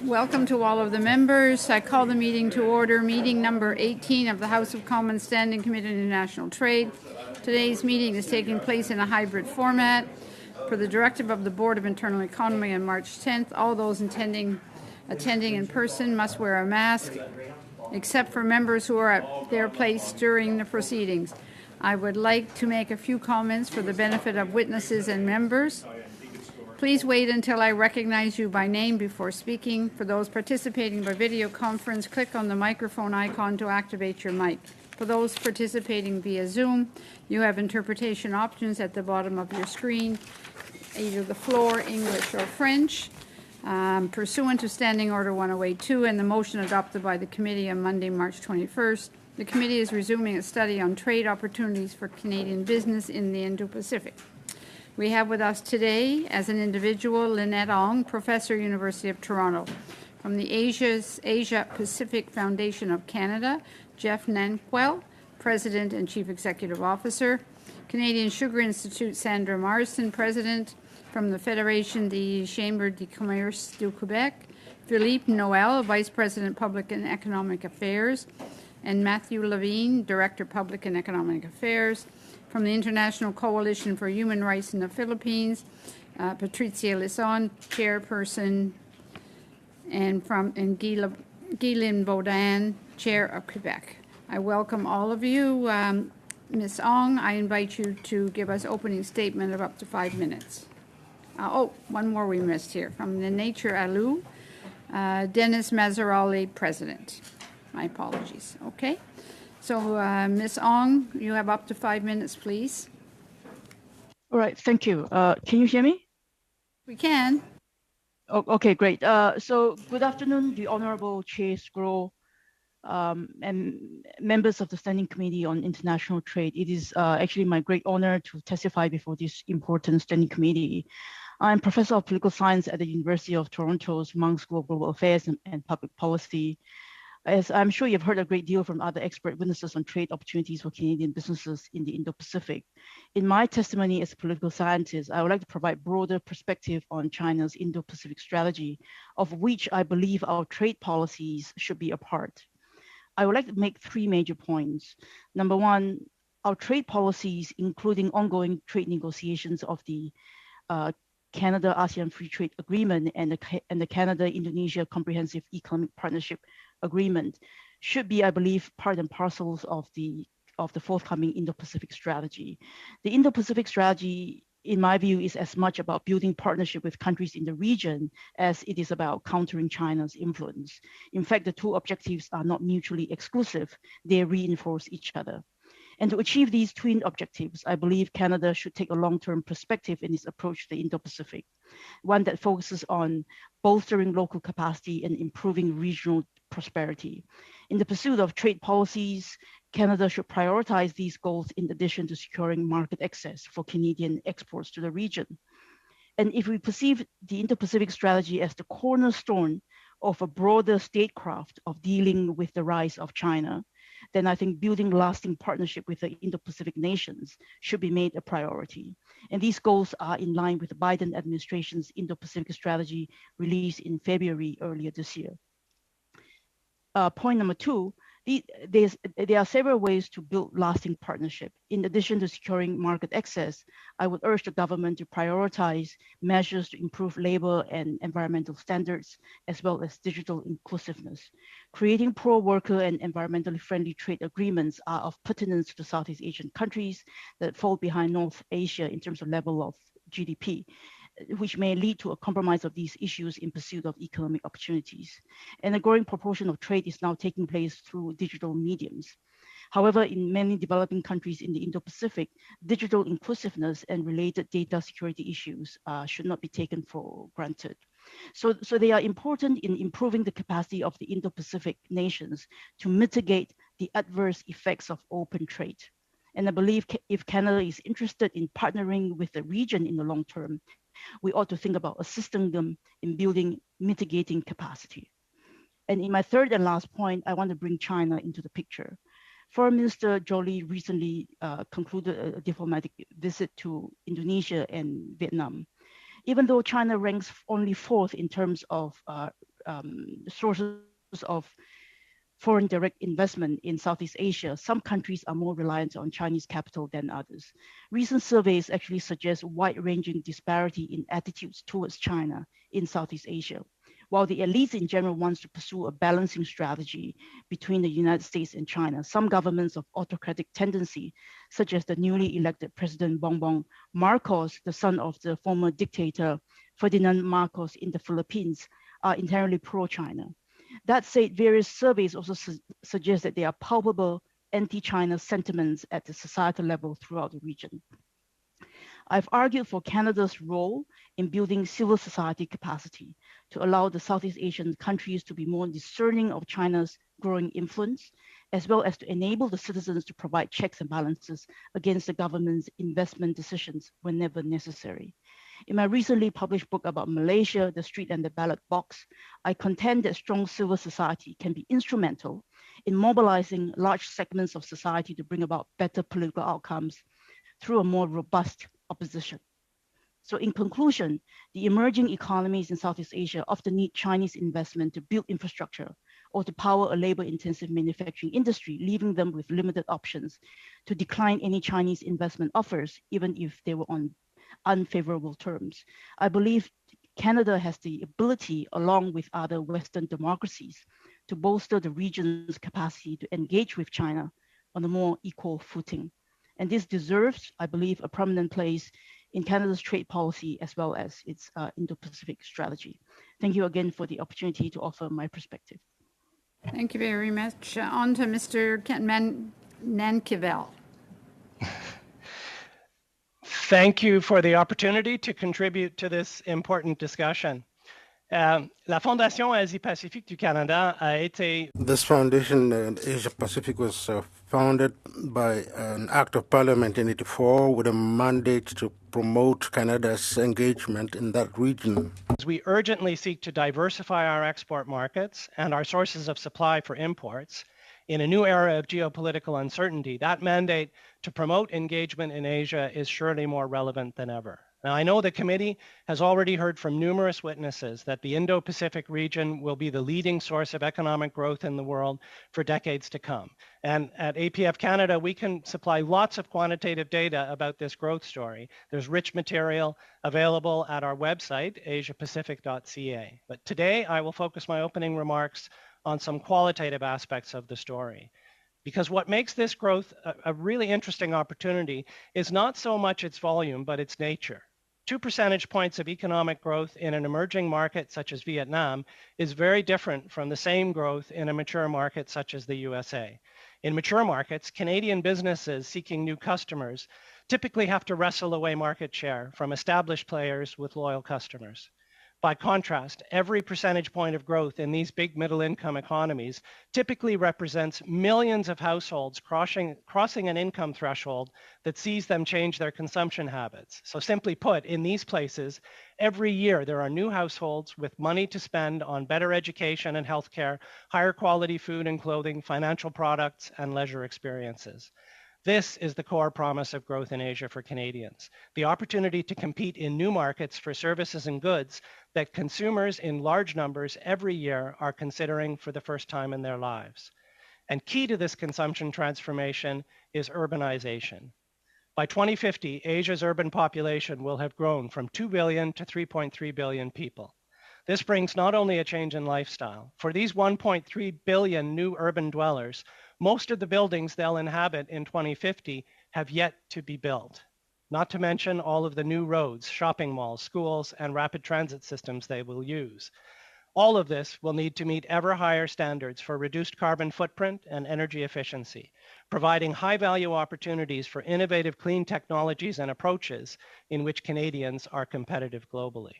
Welcome to all of the members. I call the meeting to order, meeting number 18 of the House of Commons Standing Committee on International Trade. Today's meeting is taking place in a hybrid format. Per the directive of the Board of Internal Economy on March 10th, all those attending in person must wear a mask, except for members who are at their place during the proceedings. I would like to make a few comments for the benefit of witnesses and members. Please wait until I recognize you by name before speaking. For those participating by video conference, click on the microphone icon to activate your mic. For those participating via Zoom, you have interpretation options at the bottom of your screen, either the floor, English, or French. Pursuant to Standing Order 1082 and the motion adopted by the committee on Monday, March 21st, the committee is resuming a study on trade opportunities for Canadian business in the Indo-Pacific. We have with us today, as an individual, Lynette Ong, Professor, University of Toronto. From the Asia Pacific Foundation of Canada, Jeff Nanquel, President and Chief Executive Officer. Canadian Sugar Institute, Sandra Marston, President. From the Fédération des Chambres de Commerce du Québec, Philippe Noël, Vice President, Public and Economic Affairs, and Matthew Levine, Director, Public and Economic Affairs. From the International Coalition for Human Rights in the Philippines, Patricia Lisson, Chairperson, and Guylaine Baudin, Chair of Quebec. I welcome all of you. Ms. Ong, I invite you to give us opening statement of up to 5 minutes. One more we missed here. From the Nature Alou, Dennis Mazzaroli, President. My apologies. Okay. So, Ms. Ong, you have up to 5 minutes, please. All right, thank you. Can you hear me? We can. Oh, okay, great. So, good afternoon, the Honorable Chair Scroll and members of the Standing Committee on International Trade. It is actually my great honor to testify before this important Standing Committee. I'm Professor of Political Science at the University of Toronto's Munk School of Global Affairs and Public Policy. As I'm sure you've heard a great deal from other expert witnesses on trade opportunities for Canadian businesses in the Indo-Pacific. In my testimony as a political scientist, I would like to provide broader perspective on China's Indo-Pacific strategy, of which I believe our trade policies should be a part. I would like to make 3 major points. Number one, our trade policies, including ongoing trade negotiations of the Canada-ASEAN Free Trade Agreement and the Canada-Indonesia Comprehensive Economic Partnership Agreement, should be, I believe, part and parcels of the forthcoming Indo-Pacific strategy. The Indo-Pacific strategy, in my view, is as much about building partnership with countries in the region as it is about countering China's influence. In fact, the 2 objectives are not mutually exclusive. They reinforce each other. And to achieve these twin objectives, I believe Canada should take a long-term perspective in its approach to the Indo-Pacific, one that focuses on bolstering local capacity and improving regional prosperity. In the pursuit of trade policies, Canada should prioritize these goals in addition to securing market access for Canadian exports to the region. And if we perceive the Indo-Pacific strategy as the cornerstone of a broader statecraft of dealing with the rise of China, then I think building lasting partnership with the Indo-Pacific nations should be made a priority. And these goals are in line with the Biden administration's Indo-Pacific strategy released in February earlier this year. Point number 2, there are several ways to build lasting partnership. In addition to securing market access, I would urge the government to prioritize measures to improve labor and environmental standards, as well as digital inclusiveness. Creating pro-worker and environmentally friendly trade agreements are of pertinence to Southeast Asian countries that fall behind North Asia in terms of level of GDP, which may lead to a compromise of these issues in pursuit of economic opportunities. And a growing proportion of trade is now taking place through digital mediums. However, in many developing countries in the Indo-Pacific, digital inclusiveness and related data security issues should not be taken for granted. So they are important in improving the capacity of the Indo-Pacific nations to mitigate the adverse effects of open trade. And I believe if Canada is interested in partnering with the region in the long term, we ought to think about assisting them in building mitigating capacity. And in my third and last point, I want to bring China into the picture. Foreign Minister Jolie recently concluded a diplomatic visit to Indonesia and Vietnam. Even though China ranks only fourth in terms of sources of foreign direct investment in Southeast Asia, some countries are more reliant on Chinese capital than others. Recent surveys actually suggest wide-ranging disparity in attitudes towards China in Southeast Asia. While the elites in general wants to pursue a balancing strategy between the United States and China, some governments of autocratic tendency, such as the newly elected President Bongbong Marcos, the son of the former dictator Ferdinand Marcos in the Philippines, are entirely pro-China. That said, various surveys also suggest that there are palpable anti-China sentiments at the societal level throughout the region. I've argued for Canada's role in building civil society capacity to allow the Southeast Asian countries to be more discerning of China's growing influence, as well as to enable the citizens to provide checks and balances against the government's investment decisions whenever necessary. In my recently published book about Malaysia, the street and the ballot box, I contend that strong civil society can be instrumental in mobilizing large segments of society to bring about better political outcomes through a more robust opposition. So in conclusion, the emerging economies in Southeast Asia often need Chinese investment to build infrastructure or to power a labor-intensive manufacturing industry, leaving them with limited options to decline any Chinese investment offers, even if they were on unfavorable terms. I believe Canada has the ability, along with other Western democracies, to bolster the region's capacity to engage with China on a more equal footing. And this deserves, I believe, a prominent place in Canada's trade policy as well as its Indo-Pacific strategy. Thank you again for the opportunity to offer my perspective. Thank you very much. On to Mr. Nankivel. Thank you for the opportunity to contribute to this important discussion. La Fondation Asie-Pacifique du Canada a été... This foundation in Asia Pacific was founded by an act of parliament in 1984 with a mandate to promote Canada's engagement in that region. We urgently seek to diversify our export markets and our sources of supply for imports. In a new era of geopolitical uncertainty, that mandate to promote engagement in Asia is surely more relevant than ever. Now, I know the committee has already heard from numerous witnesses that the Indo-Pacific region will be the leading source of economic growth in the world for decades to come. And at APF Canada, we can supply lots of quantitative data about this growth story. There's rich material available at our website, asiapacific.ca. But today, I will focus my opening remarks on some qualitative aspects of the story. Because what makes this growth a really interesting opportunity is not so much its volume, but its nature. 2 percentage points of economic growth in an emerging market such as Vietnam is very different from the same growth in a mature market such as the USA. In mature markets, Canadian businesses seeking new customers typically have to wrestle away market share from established players with loyal customers. By contrast, every percentage point of growth in these big middle-income economies typically represents millions of households crossing an income threshold that sees them change their consumption habits. So simply put, in these places, every year there are new households with money to spend on better education and healthcare, higher quality food and clothing, financial products, and leisure experiences. This is the core promise of growth in Asia for Canadians, the opportunity to compete in new markets for services and goods that consumers in large numbers every year are considering for the first time in their lives. And key to this consumption transformation is urbanization. By 2050, Asia's urban population will have grown from 2 billion to 3.3 billion people. This brings not only a change in lifestyle. For these 1.3 billion new urban dwellers, most of the buildings they'll inhabit in 2050 have yet to be built, not to mention all of the new roads, shopping malls, schools, and rapid transit systems they will use. All of this will need to meet ever higher standards for reduced carbon footprint and energy efficiency, providing high-value opportunities for innovative clean technologies and approaches in which Canadians are competitive globally.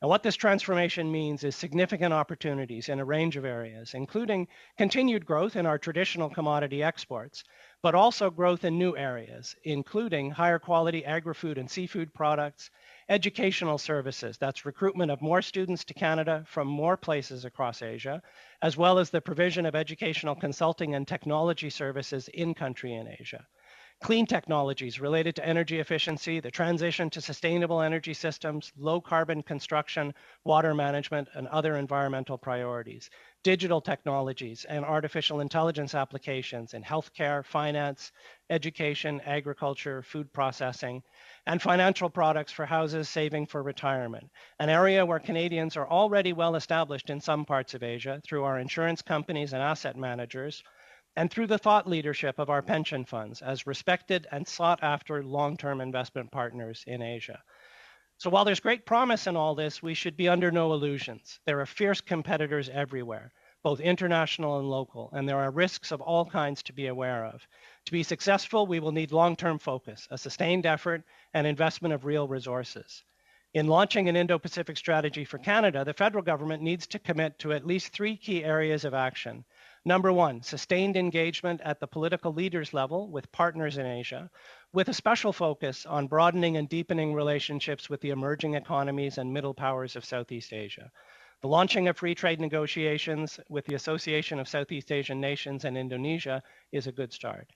And what this transformation means is significant opportunities in a range of areas, including continued growth in our traditional commodity exports, but also growth in new areas, including higher quality agri-food and seafood products, educational services, that's recruitment of more students to Canada from more places across Asia, as well as the provision of educational consulting and technology services in country in Asia. clean technologies related to energy efficiency, the transition to sustainable energy systems, low carbon construction, water management, and other environmental priorities, digital technologies and artificial intelligence applications in healthcare, finance, education, agriculture, food processing, and financial products for houses saving for retirement, an area where Canadians are already well established in some parts of Asia through our insurance companies and asset managers, and through the thought leadership of our pension funds as respected and sought after long-term investment partners in Asia. So while there's great promise in all this, we should be under no illusions. There are fierce competitors everywhere, both international and local, and there are risks of all kinds to be aware of. To be successful, we will need long-term focus, a sustained effort, and investment of real resources. In launching an Indo-Pacific strategy for Canada, the federal government needs to commit to at least 3 key areas of action. Number 1, sustained engagement at the political leaders level with partners in Asia, with a special focus on broadening and deepening relationships with the emerging economies and middle powers of Southeast Asia. The launching of free trade negotiations with the Association of Southeast Asian Nations and Indonesia is a good start.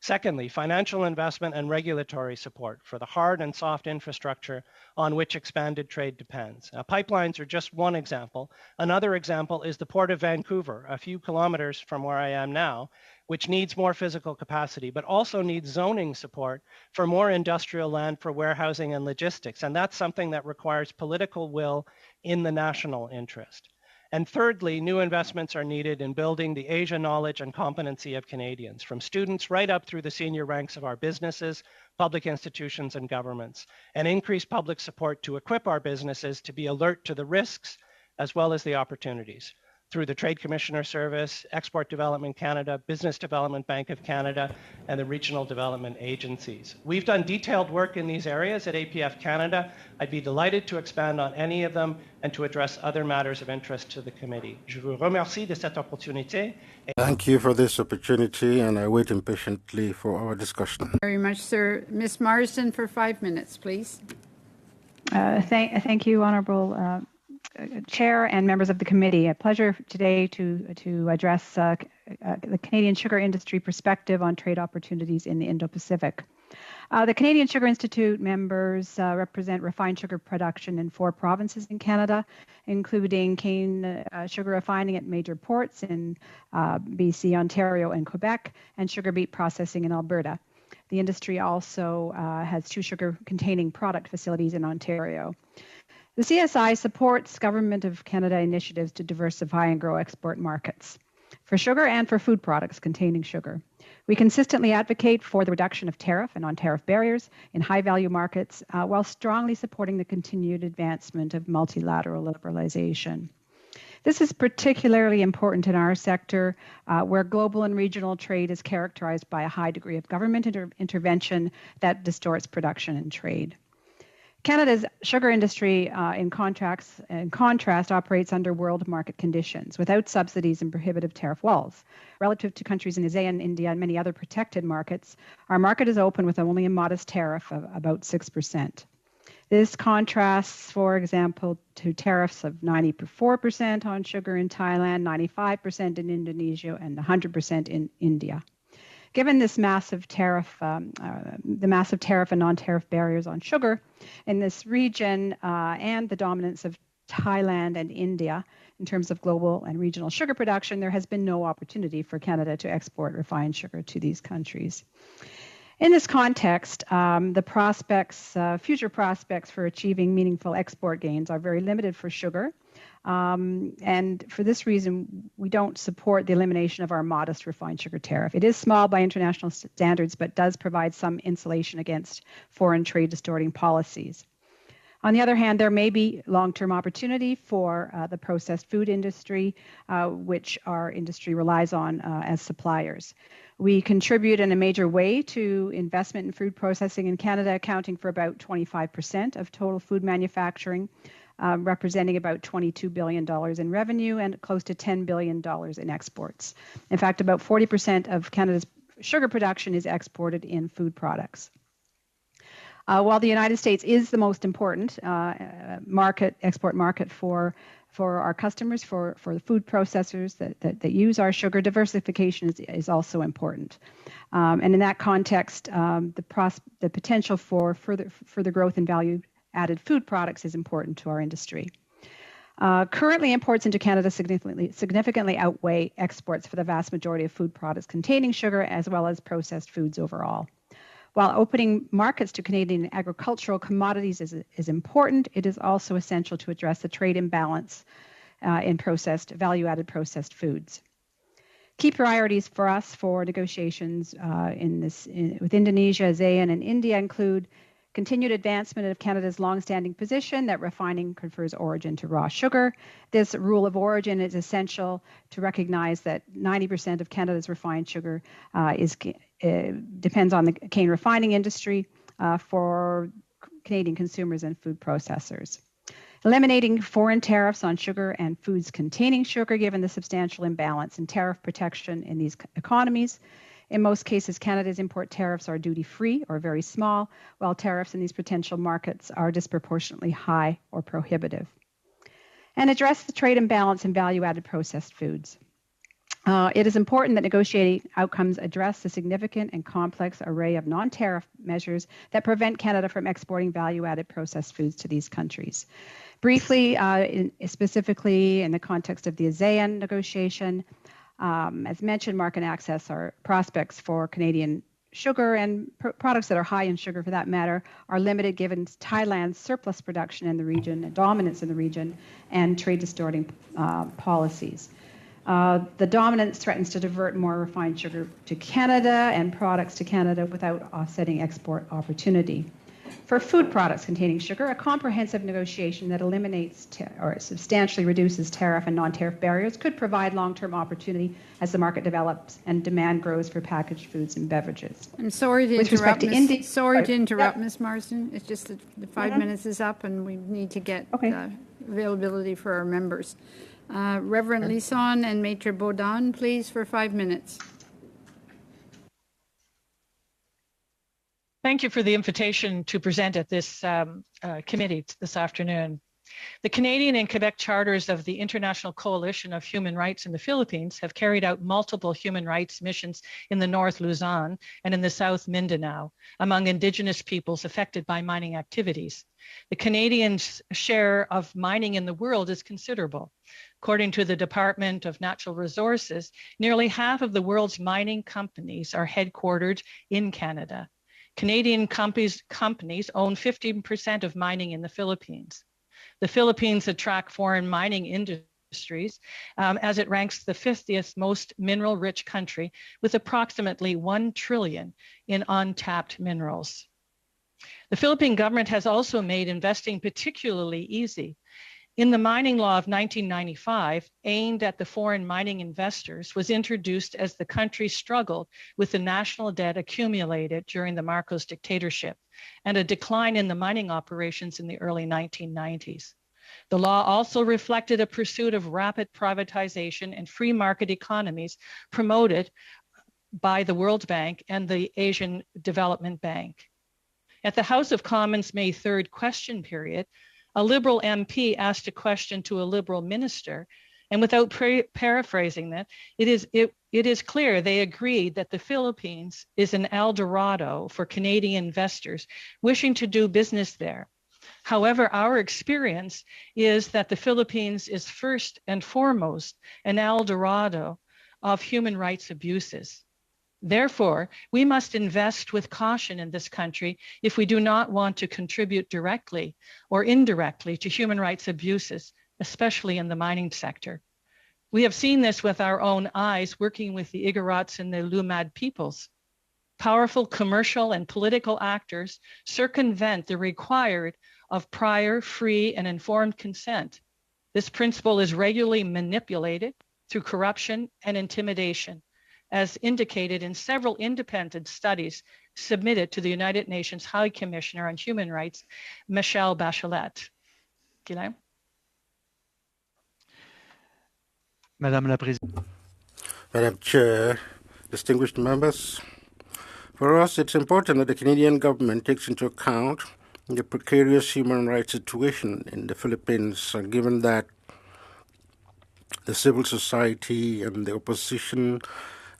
Secondly, financial investment and regulatory support for the hard and soft infrastructure on which expanded trade depends. Now, pipelines are just one example. Another example is the Port of Vancouver, a few kilometers from where I am now, which needs more physical capacity, but also needs zoning support for more industrial land for warehousing and logistics. And that's something that requires political will in the national interest. And thirdly, new investments are needed in building the Asia knowledge and competency of Canadians, from students right up through the senior ranks of our businesses, public institutions, and governments, and increase public support to equip our businesses to be alert to the risks as well as the opportunities through the Trade Commissioner Service, Export Development Canada, Business Development Bank of Canada, and the regional development agencies. We've done detailed work in these areas at APF Canada. I'd be delighted to expand on any of them and to address other matters of interest to the committee. Je vous remercie de cette opportunité. Thank you for this opportunity, and I wait impatiently for our discussion. Very much, sir. Ms. Marsden for 5 minutes, please. Thank you, Honourable Chair and members of the committee. A pleasure today to address the Canadian sugar industry perspective on trade opportunities in the Indo-Pacific. The Canadian Sugar Institute members represent refined sugar production in 4 provinces in Canada, including cane sugar refining at major ports in BC, Ontario, and Quebec, and sugar beet processing in Alberta. The industry also has 2 sugar-containing product facilities in Ontario. The CSI supports Government of Canada initiatives to diversify and grow export markets for sugar and for food products containing sugar. We consistently advocate for the reduction of tariff and non-tariff barriers in high-value markets while strongly supporting the continued advancement of multilateral liberalization. This is particularly important in our sector, where global and regional trade is characterized by a high degree of government intervention that distorts production and trade. Canada's sugar industry, in contrast, operates under world market conditions without subsidies and prohibitive tariff walls. Relative to countries in ASEAN, India, and many other protected markets, our market is open with only a modest tariff of about 6%. This contrasts, for example, to tariffs of 94% on sugar in Thailand, 95% in Indonesia, and 100% in India. Given this massive tariff, the massive tariff and non-tariff barriers on sugar in this region and the dominance of Thailand and India in terms of global and regional sugar production, there has been no opportunity for Canada to export refined sugar to these countries. In this context, the future prospects for achieving meaningful export gains are very limited for sugar. And for this reason, we don't support the elimination of our modest refined sugar tariff. It is small by international standards, but does provide some insulation against foreign trade distorting policies. On the other hand, there may be long-term opportunity for the processed food industry, which our industry relies on as suppliers. We contribute in a major way to investment in food processing in Canada, accounting for about 25% of total food manufacturing, representing about $22 billion in revenue and close to $10 billion in exports. In fact, about 40% of Canada's sugar production is exported in food products. While the United States is the most important export market for For our customers, for the food processors that use our sugar, diversification is also important. And in that context, the potential for further growth in value-added food products is important to our industry. Currently, imports into Canada significantly outweigh exports for the vast majority of food products containing sugar, as well as processed foods overall. While opening markets to Canadian agricultural commodities is important, it is also essential to address the trade imbalance in value-added processed foods. Key priorities for us for negotiations with Indonesia, ASEAN, and India include continued advancement of Canada's longstanding position that refining confers origin to raw sugar. This rule of origin is essential to recognize that 90% of Canada's refined sugar depends on the cane refining industry for Canadian consumers and food processors. Eliminating foreign tariffs on sugar and foods containing sugar, given the substantial imbalance in tariff protection in these economies. In most cases, Canada's import tariffs are duty-free or very small, while tariffs in these potential markets are disproportionately high or prohibitive. And address the trade imbalance in value-added processed foods. It is important that negotiating outcomes address the significant and complex array of non-tariff measures that prevent Canada from exporting value-added processed foods to these countries. Briefly, specifically in the context of the ASEAN negotiation, as mentioned, market access are prospects for Canadian sugar and products that are high in sugar, for that matter, are limited given Thailand's surplus production in the region, and dominance in the region, and trade distorting policies. The dominance threatens to divert more refined sugar to Canada and products to Canada without offsetting export opportunity. For food products containing sugar, a comprehensive negotiation that eliminates or substantially reduces tariff and non-tariff barriers could provide long-term opportunity as the market develops and demand grows for packaged foods and beverages. I'm sorry to interrupt, Ms. Marsden. It's just that the 5 minutes is up and we need to get availability for our members. Reverend Lisson and Maitre Baudin, please, for 5 minutes. Thank you for the invitation to present at this committee this afternoon. The Canadian and Quebec charters of the International Coalition of Human Rights in the Philippines have carried out multiple human rights missions in the North Luzon and in the South Mindanao among Indigenous peoples affected by mining activities. The Canadians' share of mining in the world is considerable. According to the Department of Natural Resources, nearly half of the world's mining companies are headquartered in Canada. Canadian companies own 15% of mining in the Philippines. The Philippines attract foreign mining industries as it ranks the 50th most mineral-rich country with approximately 1 trillion in untapped minerals. The Philippine government has also made investing particularly easy. In the mining law of 1995, aimed at the foreign mining investors, was introduced as the country struggled with the national debt accumulated during the Marcos dictatorship and a decline in the mining operations in the early 1990s. The law also reflected a pursuit of rapid privatization and free market economies promoted by the World Bank and the Asian Development Bank. At the House of Commons May 3rd question period, a Liberal MP asked a question to a Liberal minister, and without paraphrasing that, it is clear they agreed that the Philippines is an El Dorado for Canadian investors wishing to do business there. However, our experience is that the Philippines is first and foremost an El Dorado of human rights abuses. Therefore, we must invest with caution in this country if we do not want to contribute directly or indirectly to human rights abuses, especially in the mining sector. We have seen this with our own eyes working with the Igorots and the Lumad peoples. Powerful commercial and political actors circumvent the required of prior, free, and informed consent. This principle is regularly manipulated through corruption and intimidation, as indicated in several independent studies submitted to the United Nations High Commissioner on Human Rights, Michelle Bachelet. Guylain? Madame Chair, distinguished members, for us it's important that the Canadian government takes into account the precarious human rights situation in the Philippines, given that The civil society and the opposition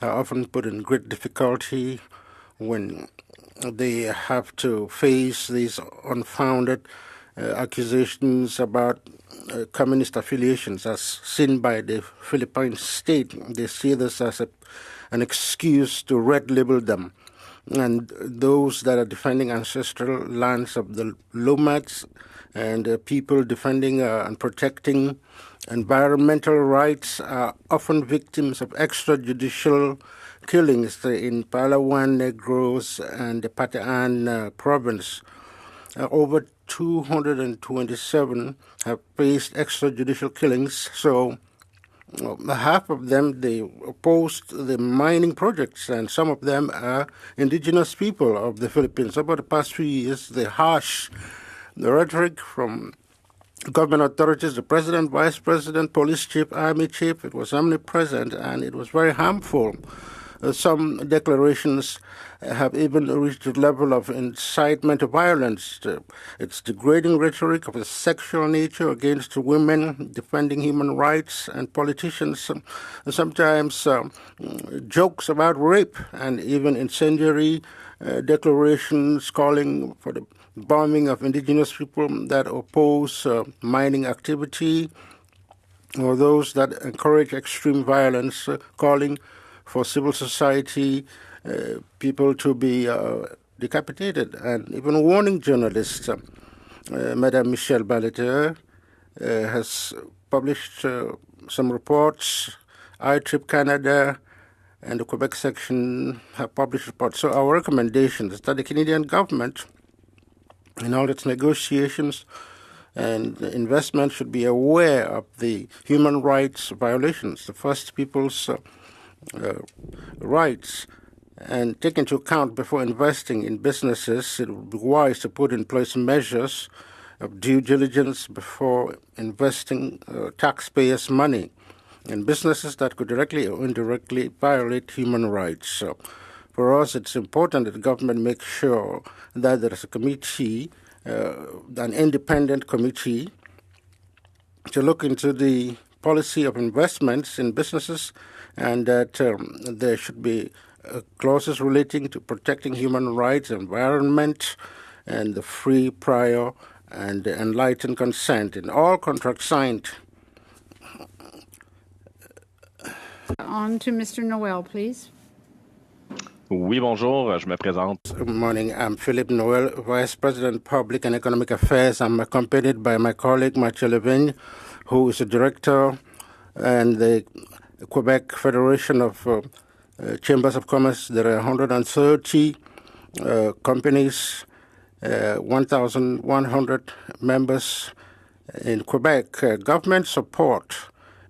are often put in great difficulty when they have to face these unfounded accusations about communist affiliations as seen by the Philippine state. They see this as an excuse to red label them. And those that are defending ancestral lands of the Lomads and people defending and protecting environmental rights are often victims of extrajudicial killings in Palawan, Negros, and the Bataan province. Over 227 have faced extrajudicial killings, so half of them, they opposed the mining projects, and some of them are indigenous people of the Philippines. Over the past few years, the rhetoric from government authorities, the president, vice president, police chief, army chief, it was omnipresent, and it was very harmful. Some declarations have even reached the level of incitement to violence. It's degrading rhetoric of a sexual nature against women, defending human rights, and politicians sometimes jokes about rape, and even incendiary declarations calling for the bombing of indigenous people that oppose mining activity, or those that encourage extreme violence, calling for civil society people to be decapitated, and even warning journalists. Madame Michelle Balater has published some reports. CIIT Canada and the Quebec section have published reports. So our recommendation is that the Canadian government, in all its negotiations and investment, should be aware of the human rights violations, the First People's rights, and take into account before investing in businesses. It would be wise to put in place measures of due diligence before investing taxpayers' money in businesses that could directly or indirectly violate human rights. So for us, it's important that the government make sure that there is a committee, an independent committee, to look into the policy of investments in businesses, and that there should be clauses relating to protecting human rights, environment, and the free, prior, and enlightened consent in all contracts signed. On to Mr. Noel, please. Oui, bonjour, je me présente. Good morning. I'm Philippe Noel, Vice President, Public and Economic Affairs. I'm accompanied by my colleague, Mathieu Levigne, who is a director and the Quebec Federation of Chambers of Commerce. There are 130 companies, 1,100 members in Quebec. Government support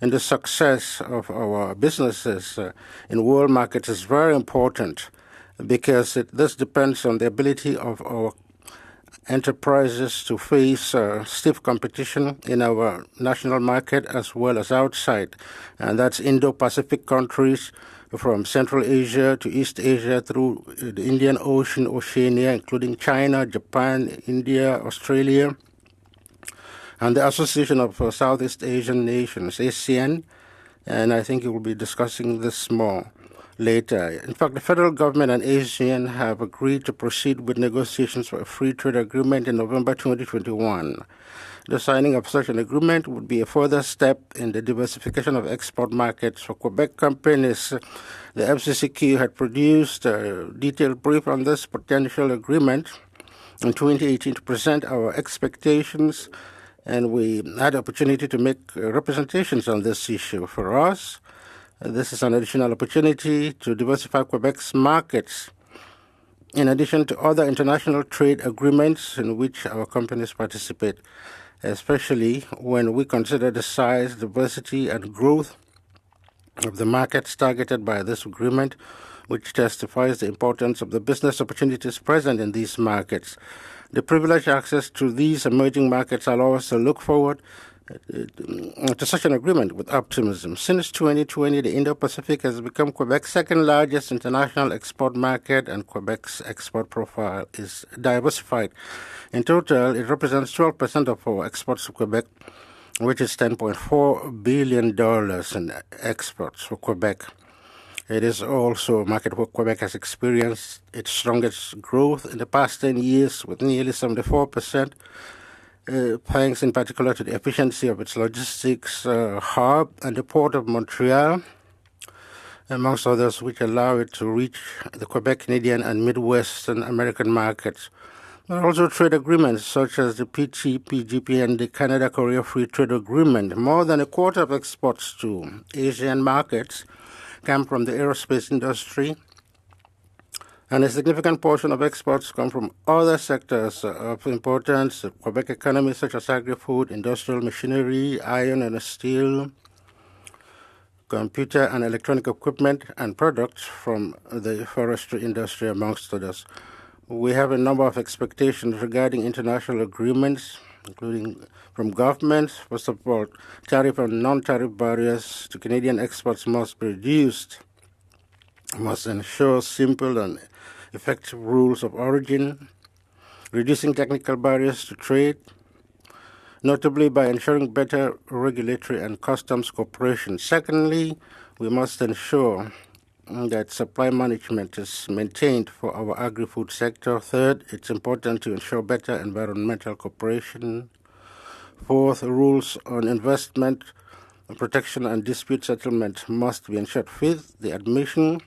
in the success of our businesses in world markets is very important, because this depends on the ability of our enterprises to face stiff competition in our national market as well as outside. And that's Indo-Pacific countries from Central Asia to East Asia through the Indian Ocean, Oceania, including China, Japan, India, Australia, and the Association of Southeast Asian Nations, ASEAN, and I think you will be discussing this more later. In fact, the federal government and ASEAN have agreed to proceed with negotiations for a free trade agreement in November 2021. The signing of such an agreement would be a further step in the diversification of export markets for Quebec companies. The FCCQ had produced a detailed brief on this potential agreement in 2018 to present our expectations, and we had the opportunity to make representations on this issue. For us, this is an additional opportunity to diversify Quebec's markets, in addition to other international trade agreements in which our companies participate, especially when we consider the size, diversity, and growth of the markets targeted by this agreement, which testifies the importance of the business opportunities present in these markets. The privileged access to these emerging markets allow us to look forward to such an agreement with optimism. Since 2020, the Indo-Pacific has become Quebec's second largest international export market, and Quebec's export profile is diversified. In total, it represents 12% of our exports to Quebec, which is $10.4 billion in exports for Quebec. It is also a market where Quebec has experienced its strongest growth in the past 10 years with nearly 74%, thanks in particular to the efficiency of its logistics hub and the Port of Montreal, amongst others, which allow it to reach the Quebec, Canadian, and Midwestern American markets. There are also trade agreements such as the PGP, and the Canada-Korea Free Trade Agreement. More than a quarter of exports to Asian markets come from the aerospace industry, and a significant portion of exports come from other sectors of importance, the Quebec economy, such as agri-food, industrial machinery, iron and steel, computer and electronic equipment, and products from the forestry industry, amongst others. We have a number of expectations regarding international agreements, including from governments. First of all, tariff and non-tariff barriers to Canadian exports must be reduced, must ensure simple and effective rules of origin, reducing technical barriers to trade, notably by ensuring better regulatory and customs cooperation. Secondly, we must ensure that supply management is maintained for our agri-food sector. Third, it's important to ensure better environmental cooperation. Fourth, rules on investment, protection, and dispute settlement must be ensured. Fifth, the admission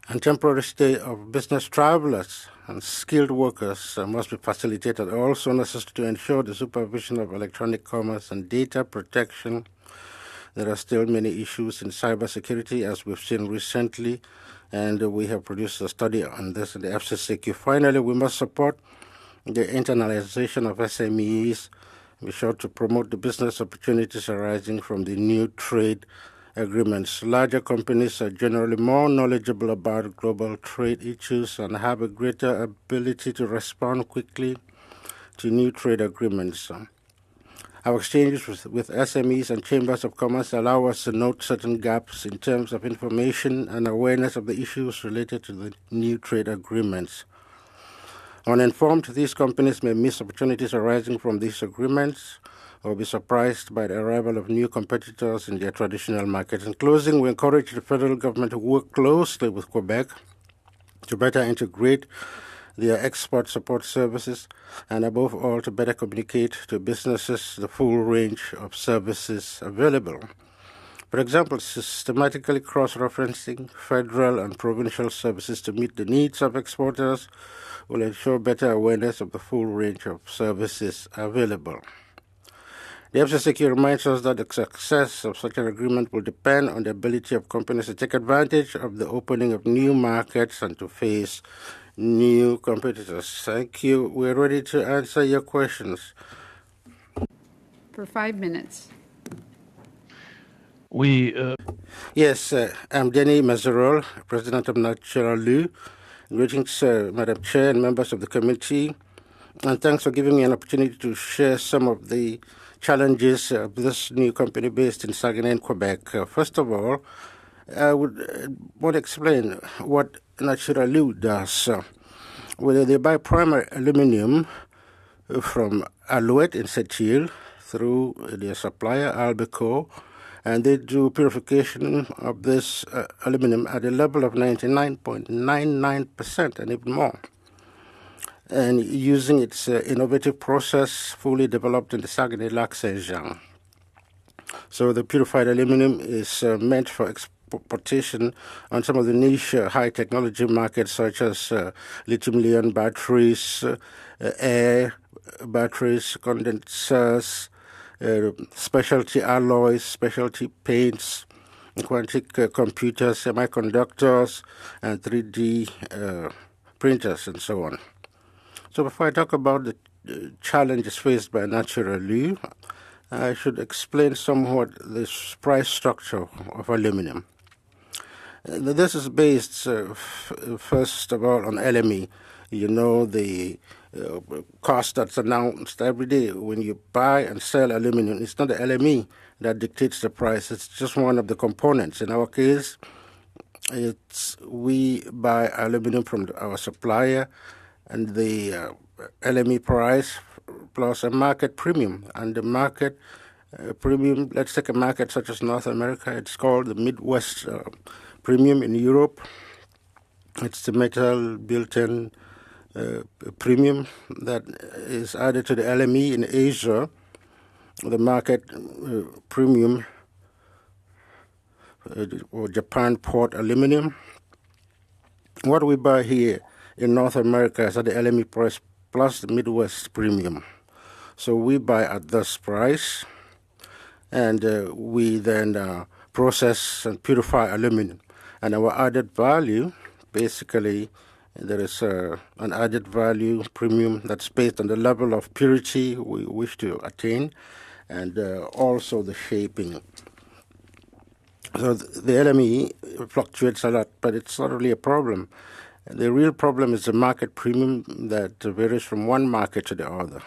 and temporary stay of business travelers and skilled workers must be facilitated. Also necessary to ensure the supervision of electronic commerce and data protection. There are still many issues in cybersecurity, as we've seen recently, and we have produced a study on this in the FCCQ. Finally, we must support the internalization of SMEs. Be sure to promote the business opportunities arising from the new trade agreements. Larger companies are generally more knowledgeable about global trade issues and have a greater ability to respond quickly to new trade agreements. Our exchanges with SMEs and chambers of commerce allow us to note certain gaps in terms of information and awareness of the issues related to the new trade agreements. Uninformed, these companies may miss opportunities arising from these agreements or be surprised by the arrival of new competitors in their traditional markets. In closing, we encourage the federal government to work closely with Quebec to better integrate their export support services, and above all, to better communicate to businesses the full range of services available. For example, systematically cross-referencing federal and provincial services to meet the needs of exporters will ensure better awareness of the full range of services available. The FCCQ reminds us that the success of such an agreement will depend on the ability of companies to take advantage of the opening of new markets and to face new competitors. Thank you. We're ready to answer your questions. For 5 minutes. Yes, I'm Denny Mazerol, President of Natural Lu. Greetings, Madam Chair and members of the committee, and thanks for giving me an opportunity to share some of the challenges of this new company based in Saguenay, Quebec. First of all, I would want to explain what Natural Lu does. They buy primary aluminum from Alouette in Sept-Îles through their supplier, Albeco, and they do purification of this aluminum at a level of 99.99% and even more, and using its innovative process fully developed in the Saguenay-Lac-Saint-Jean. So the purified aluminum is meant for exportation on some of the niche high-technology markets such as lithium-ion batteries, air batteries, condensers, specialty alloys, specialty paints, quantic computers, semiconductors, and 3D printers, and so on. So before I talk about the challenges faced by Natural Lu, I should explain somewhat the price structure of aluminum. This is based, first of all, on LME. You know, the cost that's announced every day when you buy and sell aluminum. It's not the LME that dictates the price. It's just one of the components. In our case, we buy aluminum from our supplier, and the LME price plus a market premium. And the market premium, let's take a market such as North America, it's called the Midwest premium in Europe. It's the metal built-in premium that is added to the LME in Asia. The market premium or Japan port aluminum. What we buy here in North America is at the LME price plus the Midwest premium. So we buy at this price, and we then process and purify aluminum. And our added value, basically, there is an added value premium that's based on the level of purity we wish to attain, and also the shaping. So the LME fluctuates a lot, but it's not really a problem. The real problem is the market premium that varies from one market to the other.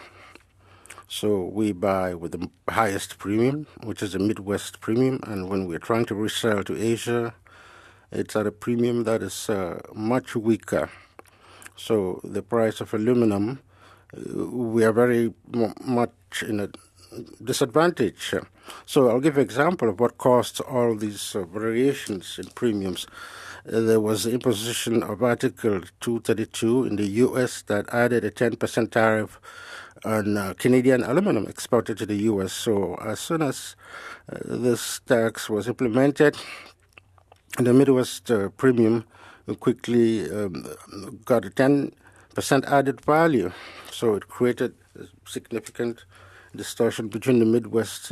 So we buy with the highest premium, which is the Midwest premium, and when we're trying to resell to Asia, it's at a premium that is much weaker. So the price of aluminum, we are very much in a disadvantage. So I'll give an example of what caused all these variations in premiums. There was the imposition of Article 232 in the U.S. that added a 10% tariff on Canadian aluminum exported to the U.S. So as soon as this tax was implemented, the Midwest premium quickly got a 10% added value. So it created a significant distortion between the Midwest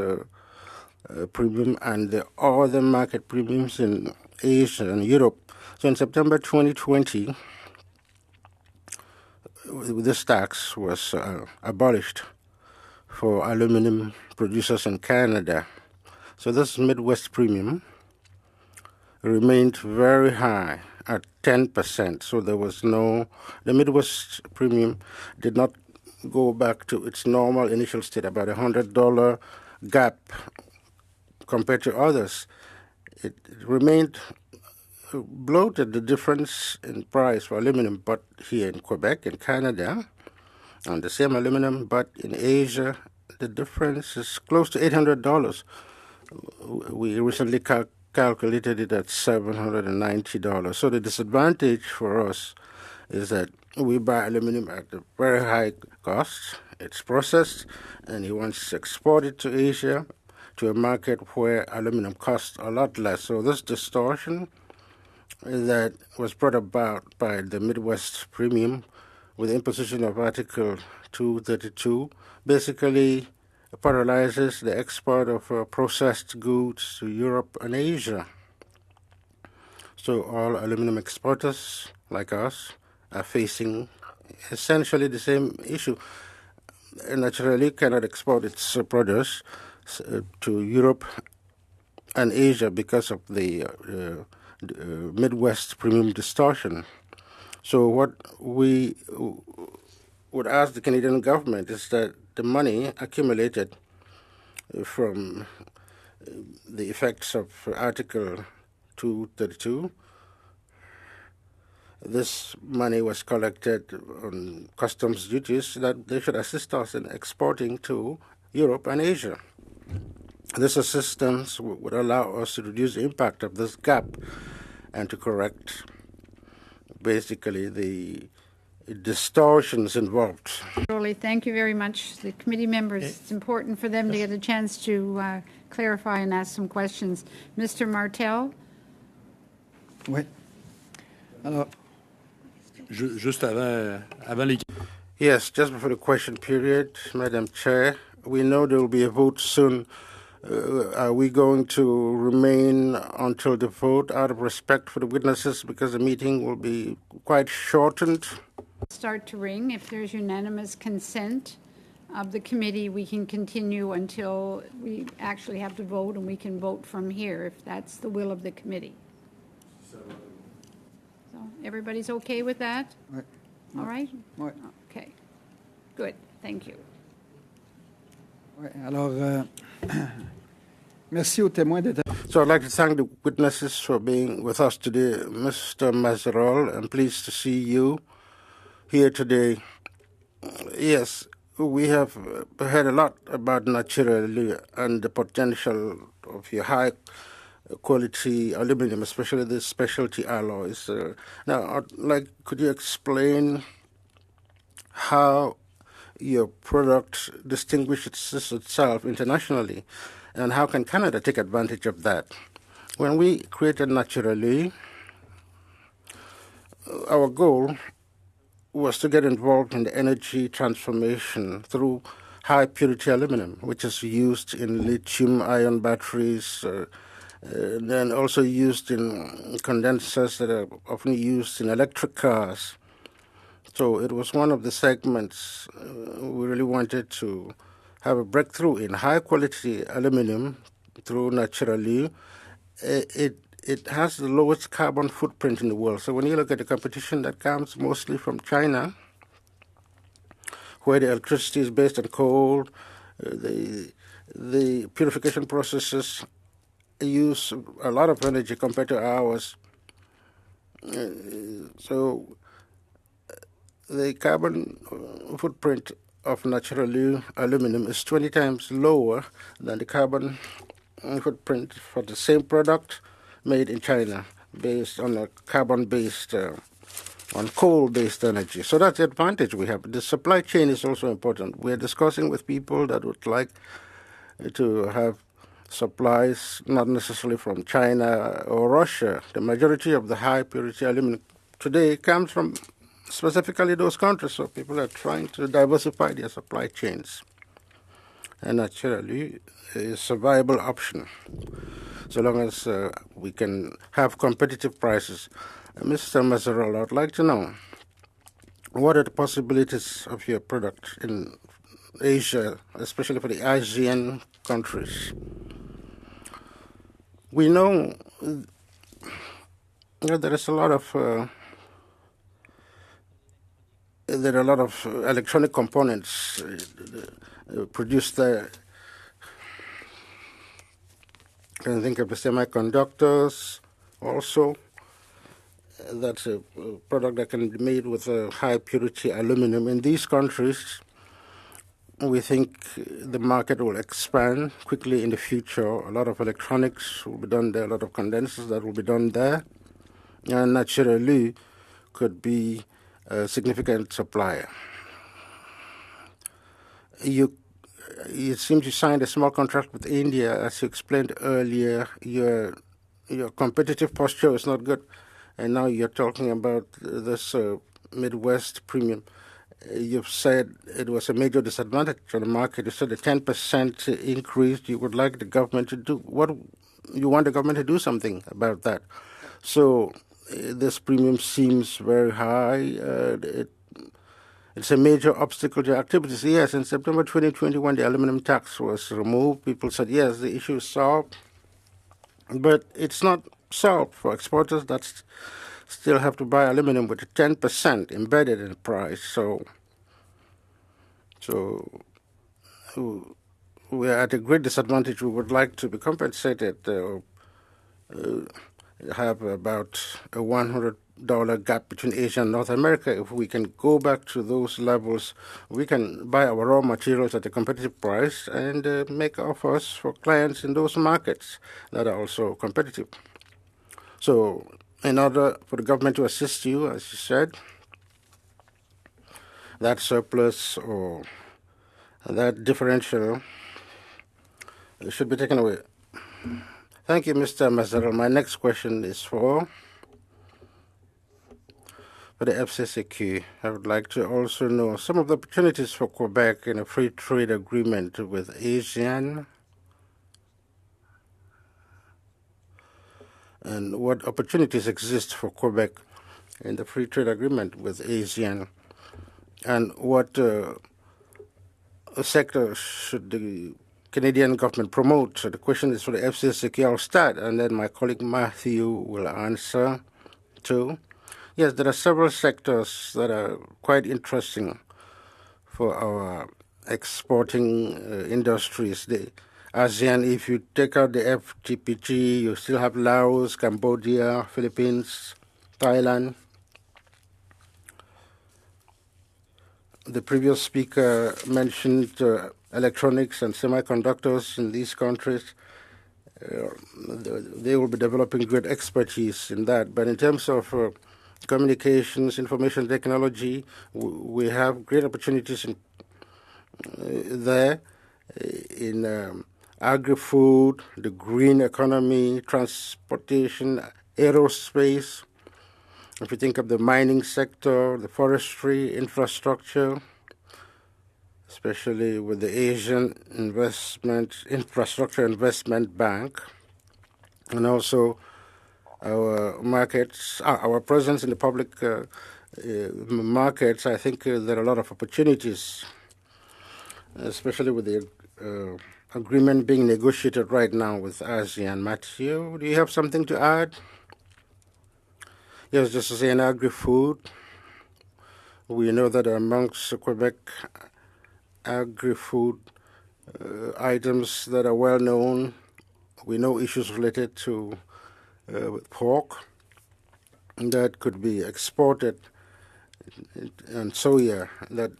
premium and the other market premiums in Asia and Europe. So in September 2020, this tax was abolished for aluminum producers in Canada. So this Midwest premium remained very high at 10%. So there was the Midwest premium did not go back to its normal initial state, about $100 gap compared to others. It remained bloated, the difference in price for aluminum, but here in Quebec, in Canada, on the same aluminum, but in Asia, the difference is close to $800. We recently calculated it at $790. So the disadvantage for us is that we buy aluminum at a very high cost. It's processed, and he wants to export it to Asia, to a market where aluminum costs a lot less. So this distortion that was brought about by the Midwest premium with the imposition of Article 232 basically paralyzes the export of processed goods to Europe and Asia. So all aluminum exporters like us are facing essentially the same issue. Naturally, cannot export its produce to Europe and Asia because of the Midwest premium distortion. So what we would ask the Canadian government is that the money accumulated from the effects of Article 232, this money was collected on customs duties, that they should assist us in exporting to Europe and Asia. This assistance would allow us to reduce the impact of this gap and to correct basically the distortions involved. Really, thank you very much. The committee members, it's important for them to get a chance to clarify and ask some questions. Mr. Martel? Oui. Alors, juste avant les... Yes, just before the question period, Madam Chair, we know there will be a vote soon. Are we going to remain until the vote out of respect for the witnesses because the meeting will be quite shortened? Start to ring. If there's unanimous consent of the committee, we can continue until we actually have to vote, and we can vote from here if that's the will of the committee. So everybody's okay with that? Oui. All right? Oui. Okay. Good. Thank you. Oui. Alors, merci aux témoins d'être... So I'd like to thank the witnesses for being with us today. Mr. Mazerol, I'm pleased to see you here today. Yes, we have heard a lot about naturally and the potential of your high quality aluminum, especially the specialty alloys. Now, could you explain how your product distinguishes itself internationally, and how can Canada take advantage of that? When we created Naturally, our goal was to get involved in the energy transformation through high purity aluminum, which is used in lithium-ion batteries, then also used in condensers that are often used in electric cars. So it was one of the segments we really wanted to have a breakthrough in high-quality aluminum through Naturally. It has the lowest carbon footprint in the world. So when you look at the competition that comes mostly from China, where the electricity is based on coal, the purification processes use a lot of energy compared to ours. So the carbon footprint of Naturally aluminum is 20 times lower than the carbon footprint for the same product made in China, based on a carbon-based, on coal-based energy. So that's the advantage we have. The supply chain is also important. We're discussing with people that would like to have supplies not necessarily from China or Russia. The majority of the high-purity aluminum today comes from specifically those countries, so people are trying to diversify their supply chains. And Naturally is a viable option, so long as we can have competitive prices. Mr. Mazaral, I'd like to know, what are the possibilities of your product in Asia, especially for the ASEAN countries? We know there is a lot of there are a lot of electronic components produced there. You can think of the semiconductors also. That's a product that can be made with a high purity aluminum. In these countries, we think the market will expand quickly in the future. A lot of electronics will be done there, a lot of condensers that will be done there. And Naturally could be a significant supplier. It seems you signed a small contract with India. As you explained earlier, your competitive posture is not good, and now you're talking about this Midwest premium. You've said it was a major disadvantage on the market. You said a 10% increase. You would like the government to do what? You want the government to do something about that. So this premium seems very high. It's a major obstacle to activities. Yes, in September 2021, the aluminum tax was removed. People said, yes, the issue is solved. But it's not solved for exporters that still have to buy aluminum with 10% embedded in the price. So we're at a great disadvantage. We would like to be compensated, have about a $100 gap between Asia and North America. If we can go back to those levels, we can buy our raw materials at a competitive price and make offers for clients in those markets that are also competitive. So in order for the government to assist you, as you said, that surplus or that differential should be taken away. Thank you, Mr. Mazaral. My next question is for the FCCQ. I would like to also know some of the opportunities for Quebec in a free trade agreement with ASEAN, and what opportunities exist for Quebec in the free trade agreement with ASEAN, and what sector should the Canadian government promote? So the question is for the FCCQ. I'll start, and then my colleague Matthew will answer too. Yes, there are several sectors that are quite interesting for our exporting industries. The ASEAN, if you take out the FTPG, you still have Laos, Cambodia, Philippines, Thailand. the previous speaker mentioned electronics and semiconductors in these countries. They will be developing great expertise in that. But in terms of communications, information technology, we have great opportunities there in agri-food, the green economy, transportation, aerospace. If you think of the mining sector, the forestry, infrastructure, especially with the Asian Infrastructure Investment Bank, and also our markets, our presence in the public markets, I think there are a lot of opportunities, especially with the agreement being negotiated right now with ASEAN. Matthew, do you have something to add? Yes, just to say in agri-food, we know that amongst Quebec agri-food items that are well known, we know issues related to pork that could be exported and soya that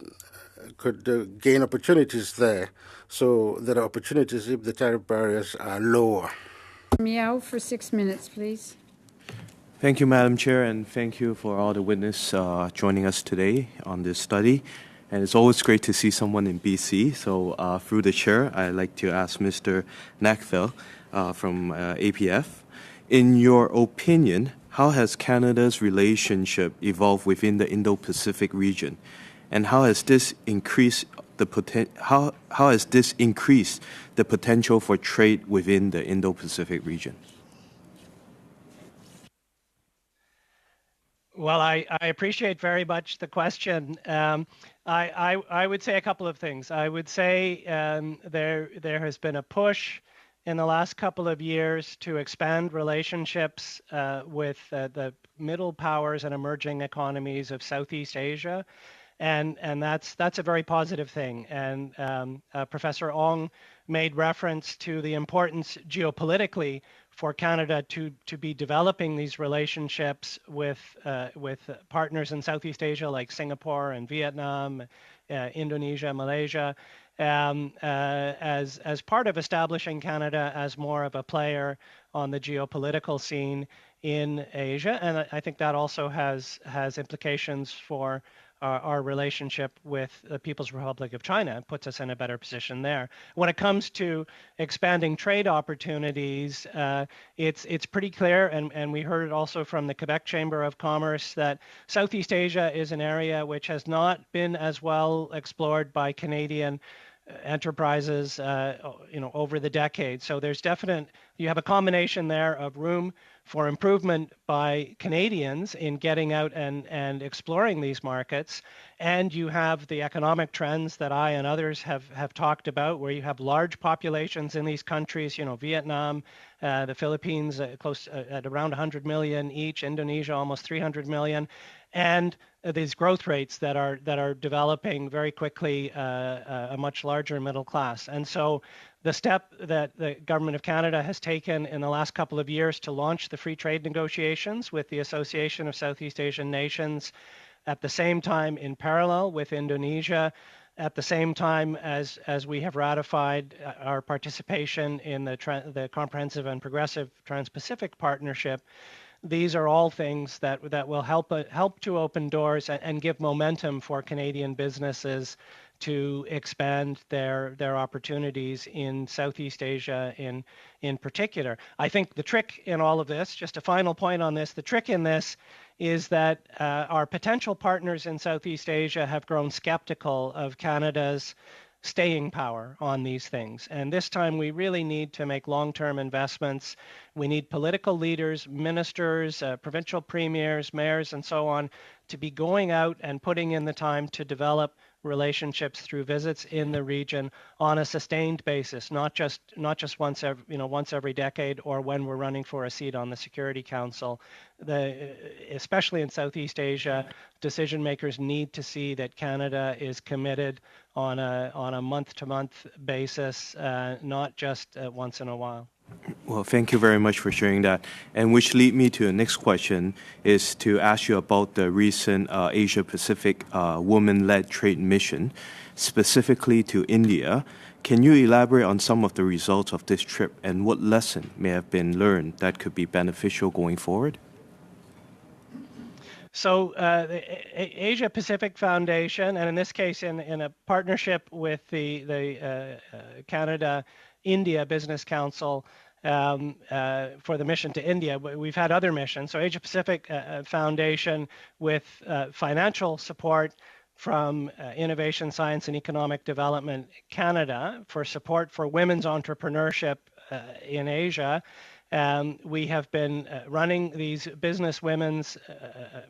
could gain opportunities there. So there are opportunities if the tariff barriers are lower. Meow for 6 minutes, please. Thank you, Madam Chair, and thank you for all the witnesses joining us today on this study. And it's always great to see someone in BC. So through the chair, I'd like to ask Mr. Nakthel from APF. In your opinion, how has Canada's relationship evolved within the Indo-Pacific region? And how has this increased the potential for trade within the Indo-Pacific region? Well, I appreciate very much the question. I would say a couple of things. I would say there has been a push in the last couple of years to expand relationships with the middle powers and emerging economies of Southeast Asia. And that's a very positive thing. And Professor Ong made reference to the importance geopolitically for Canada to be developing these relationships with partners in Southeast Asia like Singapore and Vietnam, Indonesia, Malaysia, as part of establishing Canada as more of a player on the geopolitical scene in Asia. And I think that also has implications for our relationship with the People's Republic of China. It puts us in a better position there. When it comes to expanding trade opportunities, it's pretty clear, and we heard it also from the Quebec Chamber of Commerce, that Southeast Asia is an area which has not been as well explored by Canadian enterprises over the decades. So there's you have a combination there of room for improvement by Canadians in getting out and exploring these markets. And you have the economic trends that I and others have talked about, where you have large populations in these countries, Vietnam, the Philippines, close at around 100 million each, Indonesia, almost 300 million. And these growth rates that are developing very quickly a much larger middle class. And so the step that the Government of Canada has taken in the last couple of years to launch the free trade negotiations with the Association of Southeast Asian Nations, at the same time in parallel with Indonesia, at the same time as we have ratified our participation in the Comprehensive and Progressive Trans-Pacific Partnership, these are all things that will help to open doors and give momentum for Canadian businesses to expand their opportunities in Southeast Asia in particular. I think the trick in all of this, just a final point on this, the trick in this is that our potential partners in Southeast Asia have grown skeptical of Canada's staying power on these things. And this time we really need to make long-term investments. We need political leaders, ministers, provincial premiers, mayors, and so on to be going out and putting in the time to develop relationships through visits in the region on a sustained basis, not just once every decade or when we're running for a seat on the Security Council. Especially in Southeast Asia, decision makers need to see that Canada is committed on a month-to-month basis, not just once in a while. Well, thank you very much for sharing that. And which lead me to the next question is to ask you about the recent Asia-Pacific women-led trade mission, specifically to India. Can you elaborate on some of the results of this trip and what lesson may have been learned that could be beneficial going forward? So the Asia Pacific Foundation, and in this case in a partnership with the Canada-India Business Council for the mission to India, we've had other missions. So Asia Pacific Foundation with financial support from Innovation, Science and Economic Development Canada for support for women's entrepreneurship in Asia. We have been running these business women's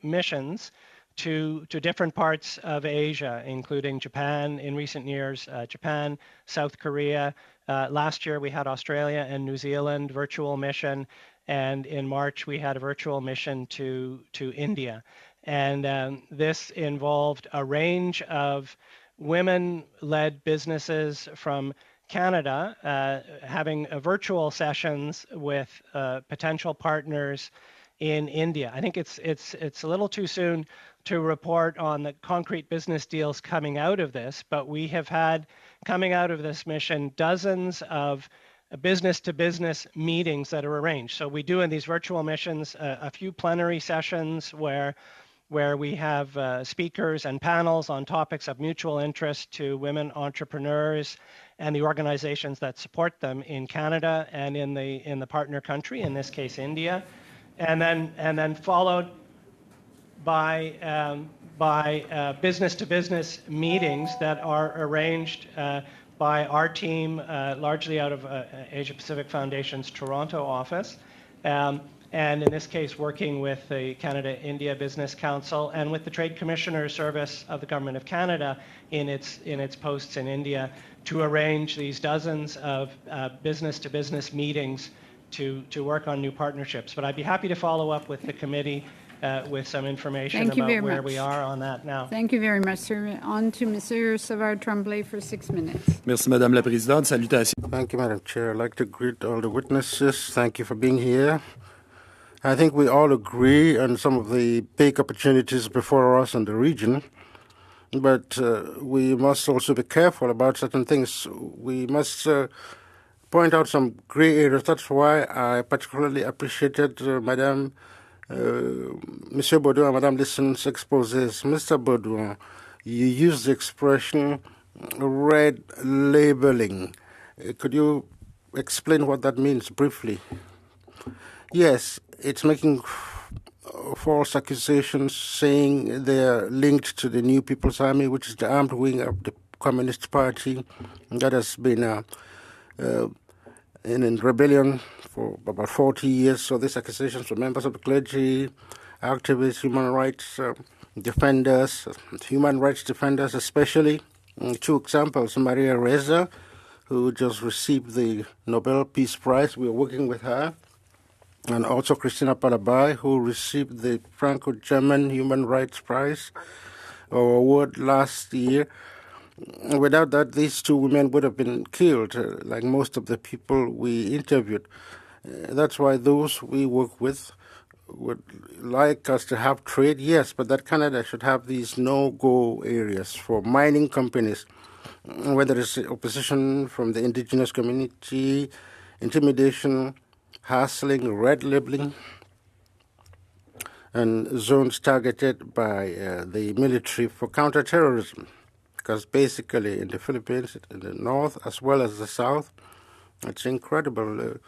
missions to different parts of Asia, including Japan in recent years, Japan, South Korea. Last year we had Australia and New Zealand virtual mission, and in March we had a virtual mission to India. And this involved a range of women-led businesses from Canada having virtual sessions with potential partners in India. I think it's a little too soon to report on the concrete business deals coming out of this, but we have had coming out of this mission dozens of business-to-business meetings that are arranged. So we do in these virtual missions a few plenary sessions where we have speakers and panels on topics of mutual interest to women entrepreneurs and the organizations that support them in Canada and in the partner country, in this case India, and then followed by business-to-business meetings that are arranged by our team, largely out of Asia Pacific Foundation's Toronto office. And in this case, working with the Canada-India Business Council and with the Trade Commissioner Service of the Government of Canada in its posts in India to arrange these dozens of business-to-business meetings to work on new partnerships. But I'd be happy to follow up with the committee with some information about where we are on that now. Thank you very much, sir. On to Monsieur Savard-Tremblay for 6 minutes. Merci, Madame la Présidente. Salutations. Thank you, Madam Chair. I'd like to greet all the witnesses. Thank you for being here. I think we all agree on some of the big opportunities before us in the region, but we must also be careful about certain things. We must point out some gray areas. That's why I particularly appreciated Monsieur Baudouin and Madame Lissen's exposés. Mr. Baudouin, you used the expression red labeling. Could you explain what that means briefly? Yes, it's making false accusations saying they're linked to the New People's Army, which is the armed wing of the Communist Party that has been in rebellion for about 40 years. So these accusations from members of the clergy, activists, human rights defenders especially. Two examples, Maria Reza, who just received the Nobel Peace Prize. We are working with her. And also Christina Palabai, who received the Franco-German Human Rights Prize or award last year. Without that, these two women would have been killed, like most of the people we interviewed. That's why those we work with would like us to have trade, yes, but that Canada should have these no-go areas for mining companies, whether it's opposition from the indigenous community, intimidation, hassling, red labeling, and zones targeted by the military for counterterrorism. Because basically in the Philippines, in the north as well as the south, it's incredible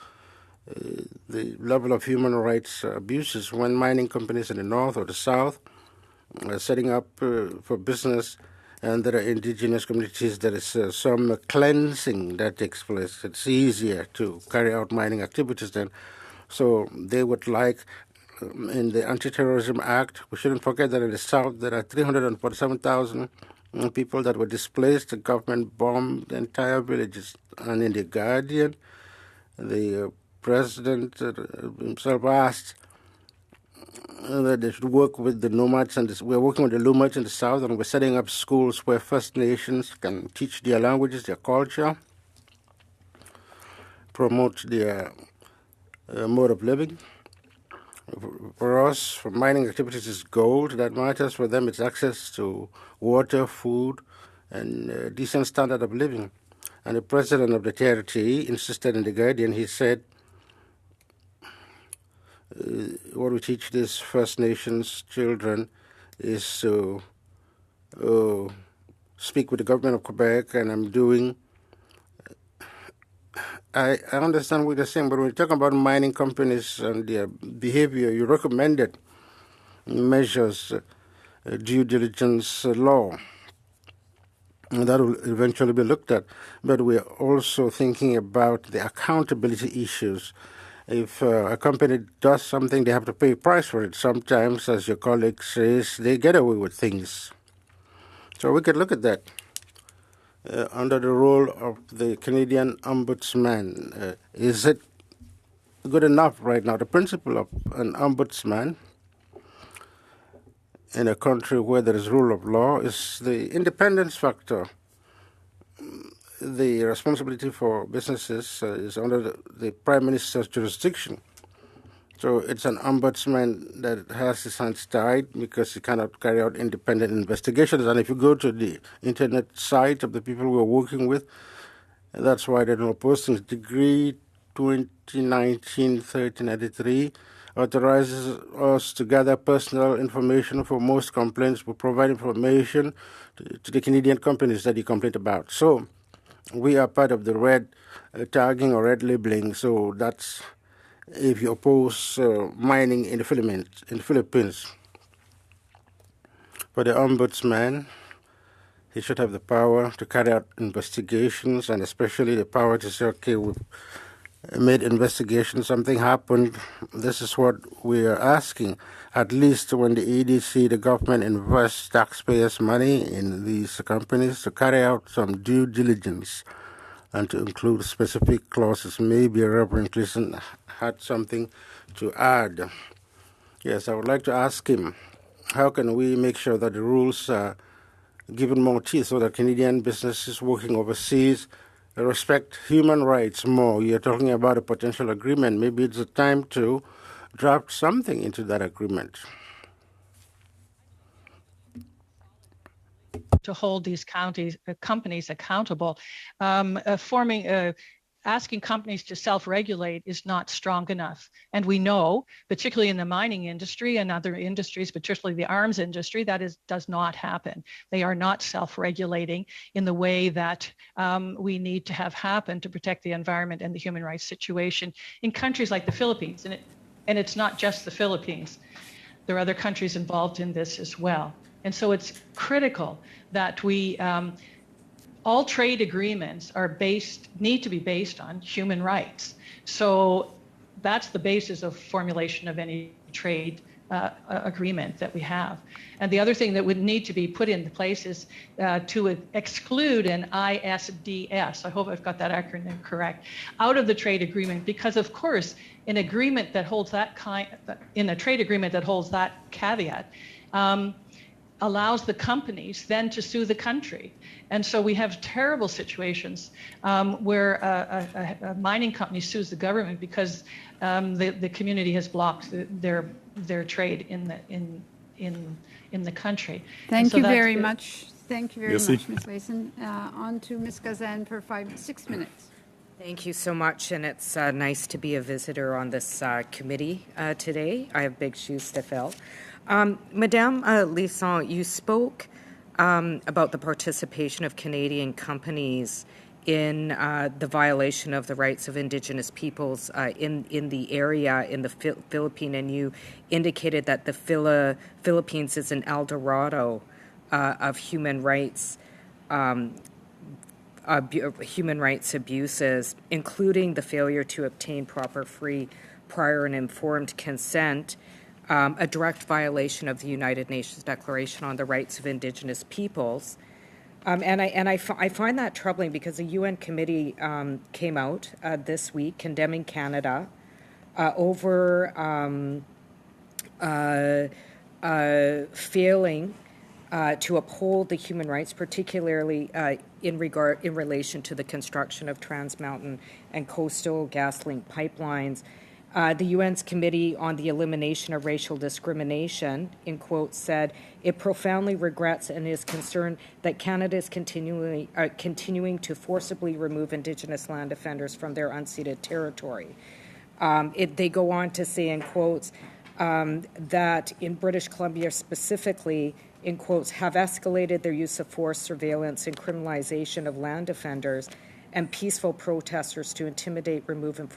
the level of human rights abuses when mining companies in the north or the south are setting up for business, and there are indigenous communities. There is some cleansing that takes place. It's easier to carry out mining activities then. So they would like, in the Anti-Terrorism Act, we shouldn't forget that in the south there are 347,000 people that were displaced. The government bombed the entire villages. And in The Guardian, the president himself asked that they should work with the nomads, and we're working with the nomads in the south, and we're setting up schools where First Nations can teach their languages, their culture. promote their mode of living. For us, for mining activities, it's gold that matters. For them, it's access to water, food, and decent standard of living. And the president of the CIIT insisted in The Guardian, he said, what we teach these First Nations children is to speak with the government of Quebec, and I'm doing. I understand what you're saying, but when you talk about mining companies and their behavior, you recommended measures, due diligence law, and that will eventually be looked at. But we're also thinking about the accountability issues. If a company does something, they have to pay a price for it. Sometimes, as your colleague says, they get away with things. So we could look at that. Under the role of the Canadian Ombudsman, is it good enough right now? The principle of an ombudsman in a country where there is rule of law is the independence factor. The responsibility for businesses is under the Prime Minister's jurisdiction. So it's an ombudsman that has his hands tied because he cannot carry out independent investigations. And if you go to the internet site of the people we're working with, that's why there are no postings. Decree 2019-1393 authorizes us to gather personal information for most complaints. We provide information to the Canadian companies that you complain about. So we are part of the red tagging or red labeling. So that's if you oppose mining in the Philippines. For the ombudsman, he should have the power to carry out investigations, and especially the power to say, okay, we've made investigations, something happened, this is what we are asking. At least when the EDC, the government, invests taxpayers' money in these companies, to carry out some due diligence and to include specific clauses. Maybe Reverend Cleason had something to add. Yes, I would like to ask him, how can we make sure that the rules are given more teeth so that Canadian businesses working overseas respect human rights more? You're talking about a potential agreement. Maybe it's a time to draft something into that agreement. To hold these companies accountable, asking companies to self-regulate is not strong enough. And we know, particularly in the mining industry and other industries, particularly the arms industry, that does not happen. They are not self-regulating in the way that we need to have happen to protect the environment and the human rights situation in countries like the Philippines. And it's not just the Philippines. There are other countries involved in this as well. And so it's critical that we all trade agreements need to be based on human rights. So that's the basis of formulation of any trade agreement that we have. And the other thing that would need to be put into place is to exclude an ISDS, I hope I've got that acronym correct, out of the trade agreement, because of course, in a trade agreement that holds that caveat, allows the companies then to sue the country. And so we have terrible situations where a mining company sues the government because the community has blocked their trade in the country. Thank you very much. Thank you very much, Ms. Layson. On to Ms. Gazan for 6 minutes. Thank you so much, and it's nice to be a visitor on this committee today. I have big shoes to fill. Madame Layson, you spoke about the participation of Canadian companies in the violation of the rights of Indigenous peoples in the area, in the Philippines, and you indicated that the Philippines is an El Dorado of human rights abuses, including the failure to obtain proper, free, prior, and informed consent, a direct violation of the United Nations Declaration on the Rights of Indigenous Peoples. And I find that troubling because the UN committee came out this week condemning Canada over failing to uphold the human rights, particularly in relation to the construction of Trans Mountain and coastal gas-linked pipelines. The UN's Committee on the Elimination of Racial Discrimination, in quotes, said, it profoundly regrets and is concerned that Canada is continuing to forcibly remove Indigenous land defenders from their unceded territory. They go on to say, in quotes, that in British Columbia specifically, in quotes, have escalated their use of force, surveillance, and criminalization of land defenders and peaceful protesters to intimidate, remove, and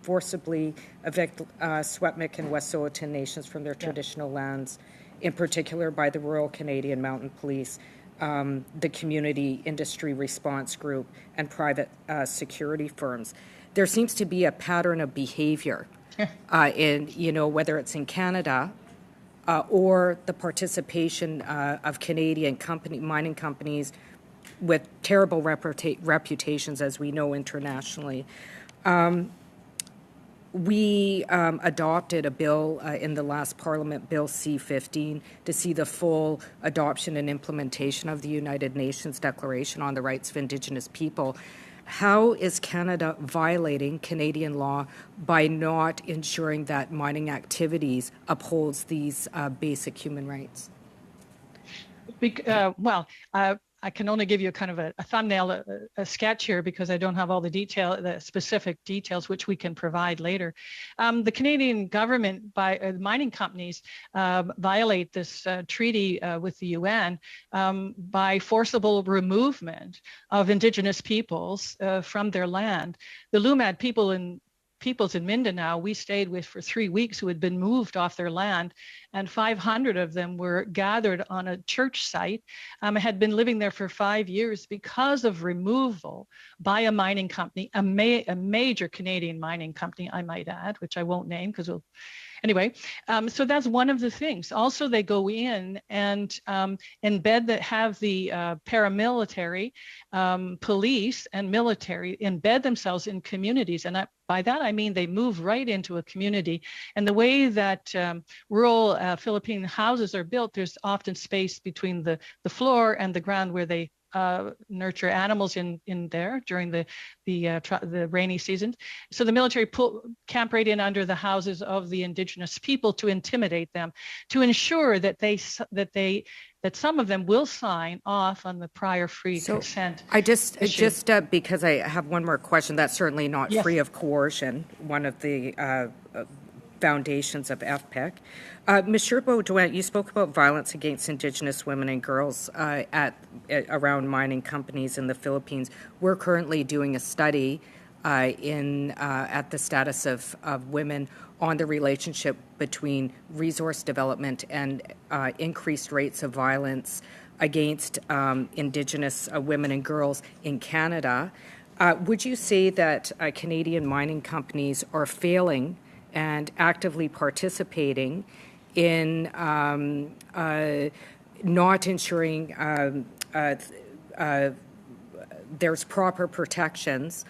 forcibly evict Swetmik and Wet'suwet'en nations from their traditional lands, in particular by the Royal Canadian Mounted Police, the Community Industry Response Group, and private security firms. There seems to be a pattern of behavior in, whether it's in Canada or the participation of Canadian mining companies with terrible reputations, as we know internationally. We adopted a bill in the last Parliament, Bill C-15, to see the full adoption and implementation of the United Nations Declaration on the Rights of Indigenous People. How is Canada violating Canadian law by not ensuring that mining activities upholds these basic human rights? I can only give you kind of a thumbnail, a sketch here, because I don't have all the specific details, which we can provide later. The Canadian government, by mining companies, violate this treaty with the UN by forcible removement of Indigenous peoples from their land. The Lumad peoples in Mindanao, we stayed with for 3 weeks, who had been moved off their land, and 500 of them were gathered on a church site, had been living there for 5 years because of removal by a mining company, a major Canadian mining company, I might add, which I won't name because we'll. Anyway, so that's one of the things. Also, they go in and have the paramilitary, police and military embed themselves in communities. And by that, I mean they move right into a community. And the way that rural Philippine houses are built, there's often space between the floor and the ground where they nurture animals in there during the rainy seasons. So the military camp right in under the houses of the Indigenous people to intimidate them, to ensure that some of them will sign off on the prior free consent. I just because I have one more question. That's certainly not free of coercion. One of the foundations of FPIC. Monsieur Beaudoin, you spoke about violence against Indigenous women and girls around mining companies in the Philippines. We're currently doing a study at the status of women on the relationship between resource development and increased rates of violence against Indigenous women and girls in Canada. Would you say that Canadian mining companies are failing and actively participating in not ensuring there's proper protections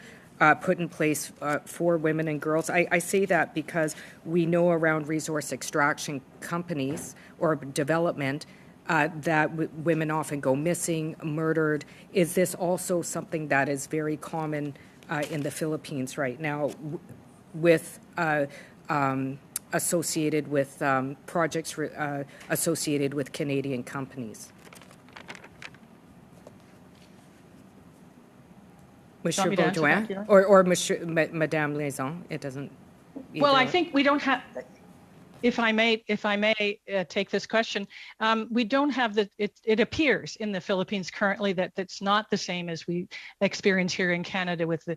put in place for women and girls? I say that because we know around resource extraction companies or development that women often go missing, murdered. Is this also something that is very common in the Philippines right now with associated with projects associated with Canadian companies? Monsieur Beaudoin or Madame Laison? It doesn't. Well, I think we don't have. If I may take this question, we don't have it appears in the Philippines currently that that's not the same as we experience here in Canada with the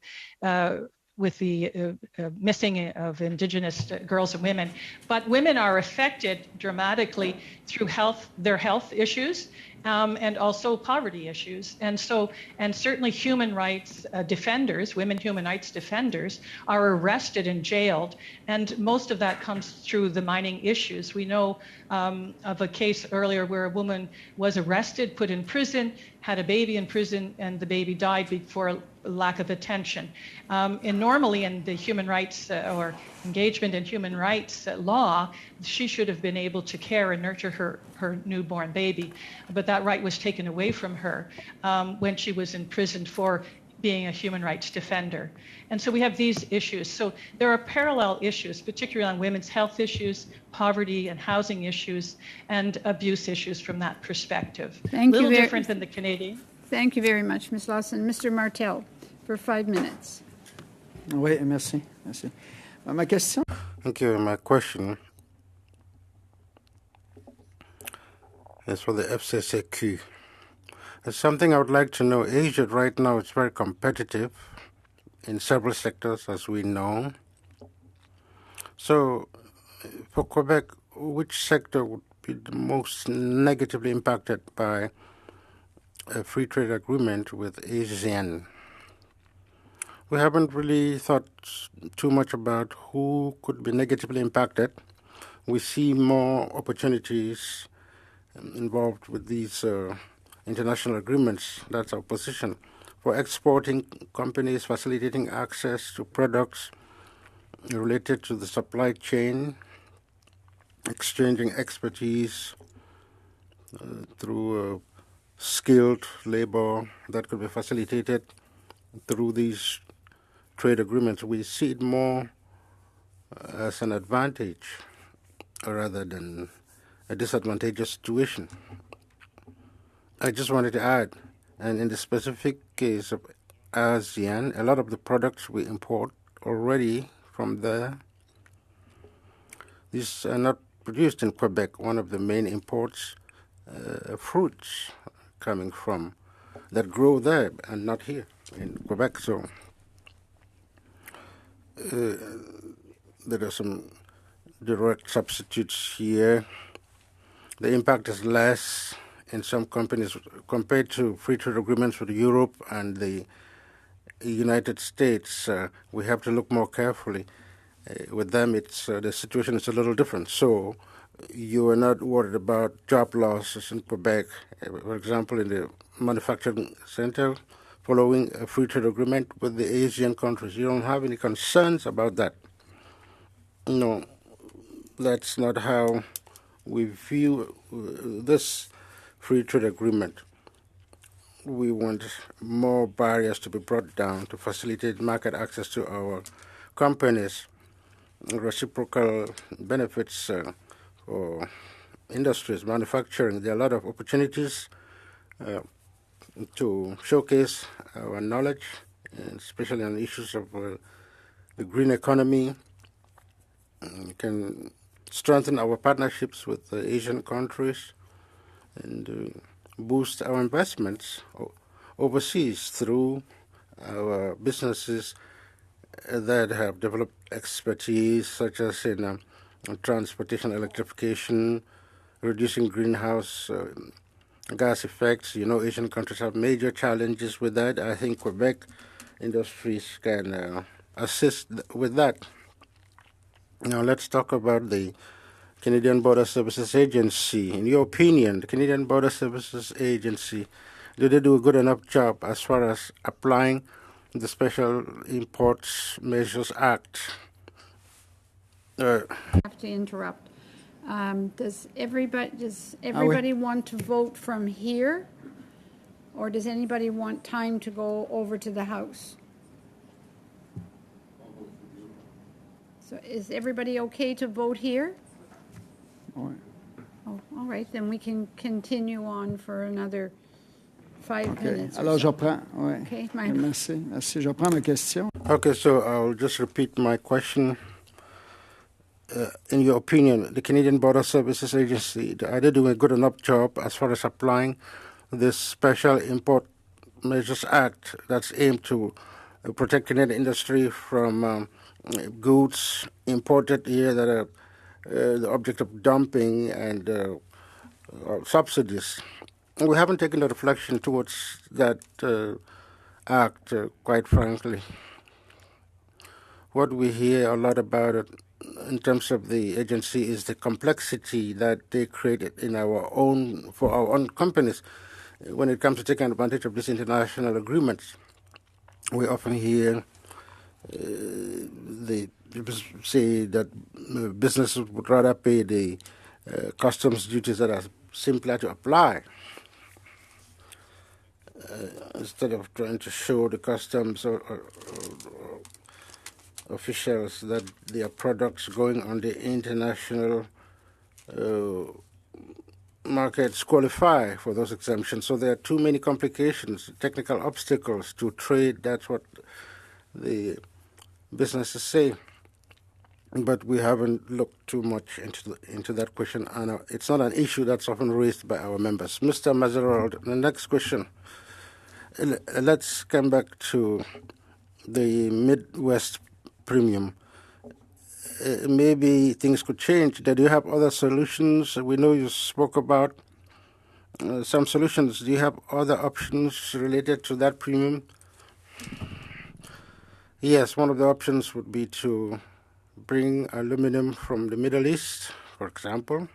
missing of Indigenous girls and women. But women are affected dramatically through their health issues and also poverty issues. And certainly human rights defenders, women human rights defenders, are arrested and jailed. And most of that comes through the mining issues. We know of a case earlier where a woman was arrested, put in prison, had a baby in prison, and the baby died before lack of attention. And normally in the human rights or engagement in human rights law, she should have been able to care and nurture her newborn baby, but that right was taken away from her when she was imprisoned for being a human rights defender. And so we have these issues. So there are parallel issues, particularly on women's health issues, poverty and housing issues, and abuse issues from that perspective. Thank you. A little different than the Canadian. Thank you very much, Ms. Lawson. Mr. Martel, for 5 minutes. Oui, merci. Merci. Ma question. Thank you. My question is for the FCCQ. There's something I would like to know. Asia right now is very competitive in several sectors, as we know. So, for Quebec, which sector would be the most negatively impacted by a free trade agreement with ASEAN? We haven't really thought too much about who could be negatively impacted. We see more opportunities involved with these international agreements. That's our position. For exporting companies, facilitating access to products related to the supply chain, exchanging expertise through skilled labor that could be facilitated through these trade agreements. We see it more as an advantage rather than a disadvantageous situation. I just wanted to add, and in the specific case of ASEAN, a lot of the products we import already from there, these are not produced in Quebec. One of the main imports, fruits coming from, that grow there and not here in Quebec. So there are some direct substitutes here. The impact is less in some companies compared to free trade agreements with Europe and the United States. We have to look more carefully. With them, it's the situation is a little different. So you are not worried about job losses in Quebec. For example, in the manufacturing center, following a free trade agreement with the Asian countries, you don't have any concerns about that. No, that's not how we view this free trade agreement. We want more barriers to be brought down to facilitate market access to our companies, reciprocal benefits for industries, manufacturing. There are a lot of opportunities to showcase our knowledge, especially on issues of the green economy. We can strengthen our partnerships with the Asian countries and boost our investments overseas through our businesses that have developed expertise, such as in transportation, electrification, reducing greenhouse gas effects. You know, Asian countries have major challenges with that. I think Quebec industries can assist with that. Now let's talk about the Canadian Border Services Agency. In your opinion, the Canadian Border Services Agency, do they do a good enough job as far as applying the Special Imports Measures Act? I have to interrupt. Does everybody want to vote from here, or does anybody want time to go over to the House? So is everybody okay to vote here? Oh, all right, then we can continue on for another 5 minutes. Alors, je reprends. Ouais. Okay, merci. Merci. Je reprends ma question. Okay, so I'll just repeat my question. In your opinion, the Canadian Border Services Agency, are they doing a good enough job as far as applying this Special Import Measures Act that's aimed to protect Canadian industry from goods imported here that are the object of dumping and subsidies? We haven't taken a reflection towards that act, quite frankly. What we hear a lot about it in terms of the agency is the complexity that they created for our own companies when it comes to taking advantage of these international agreements. we often hear the people say that businesses would rather pay the customs duties that are simpler to apply instead of trying to show the customs or officials that their products going on the international markets qualify for those exemptions. So there are too many complications, technical obstacles to trade. That's what the businesses say. But we haven't looked too much into that question, and it's not an issue that's often raised by our members. Mr. Mazerald, the next question. Let's come back to the Midwest premium. Maybe things could change. Do you have other solutions? We know you spoke about some solutions. Do you have other options related to that premium? Yes, one of the options would be to bring aluminum from the Middle East, for example,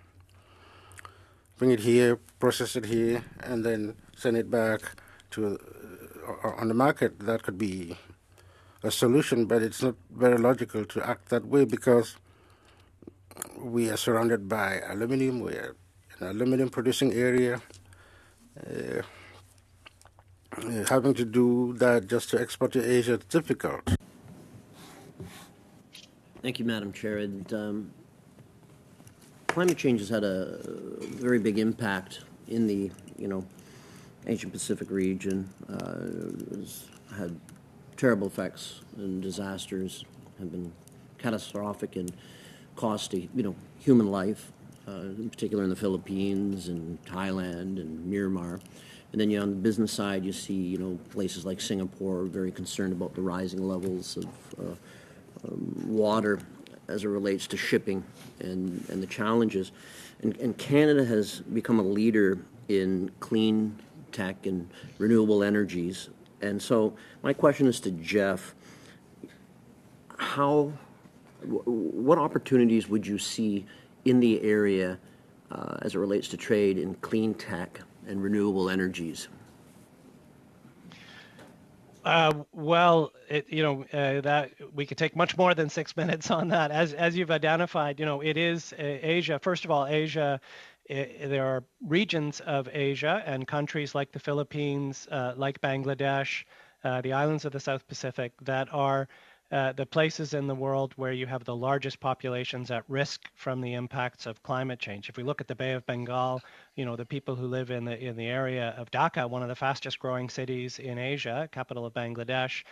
bring it here, process it here, and then send it back to on the market. That could be a solution, but it's not very logical to act that way because we are surrounded by aluminum. We're an aluminum producing area. Having to do that just to export to Asia is difficult. Thank you, Madam Chair. And climate change has had a very big impact in the, Asian Pacific region. It's had terrible effects, and disasters have been catastrophic and costly, human life, in particular in the Philippines and Thailand and Myanmar. And then on the business side, you see, places like Singapore are very concerned about the rising levels of water as it relates to shipping and the challenges. And Canada has become a leader in clean tech and renewable energies. And so my question is to Jeff, what opportunities would you see in the area as it relates to trade in clean tech and renewable energies? That we could take much more than 6 minutes on that. As you've identified, it is Asia. First of all, Asia. There are regions of Asia and countries like the Philippines, like Bangladesh, the islands of the South Pacific that are the places in the world where you have the largest populations at risk from the impacts of climate change. If we look at the Bay of Bengal, the people who live in the area of Dhaka, one of the fastest growing cities in Asia, capital of Bangladesh,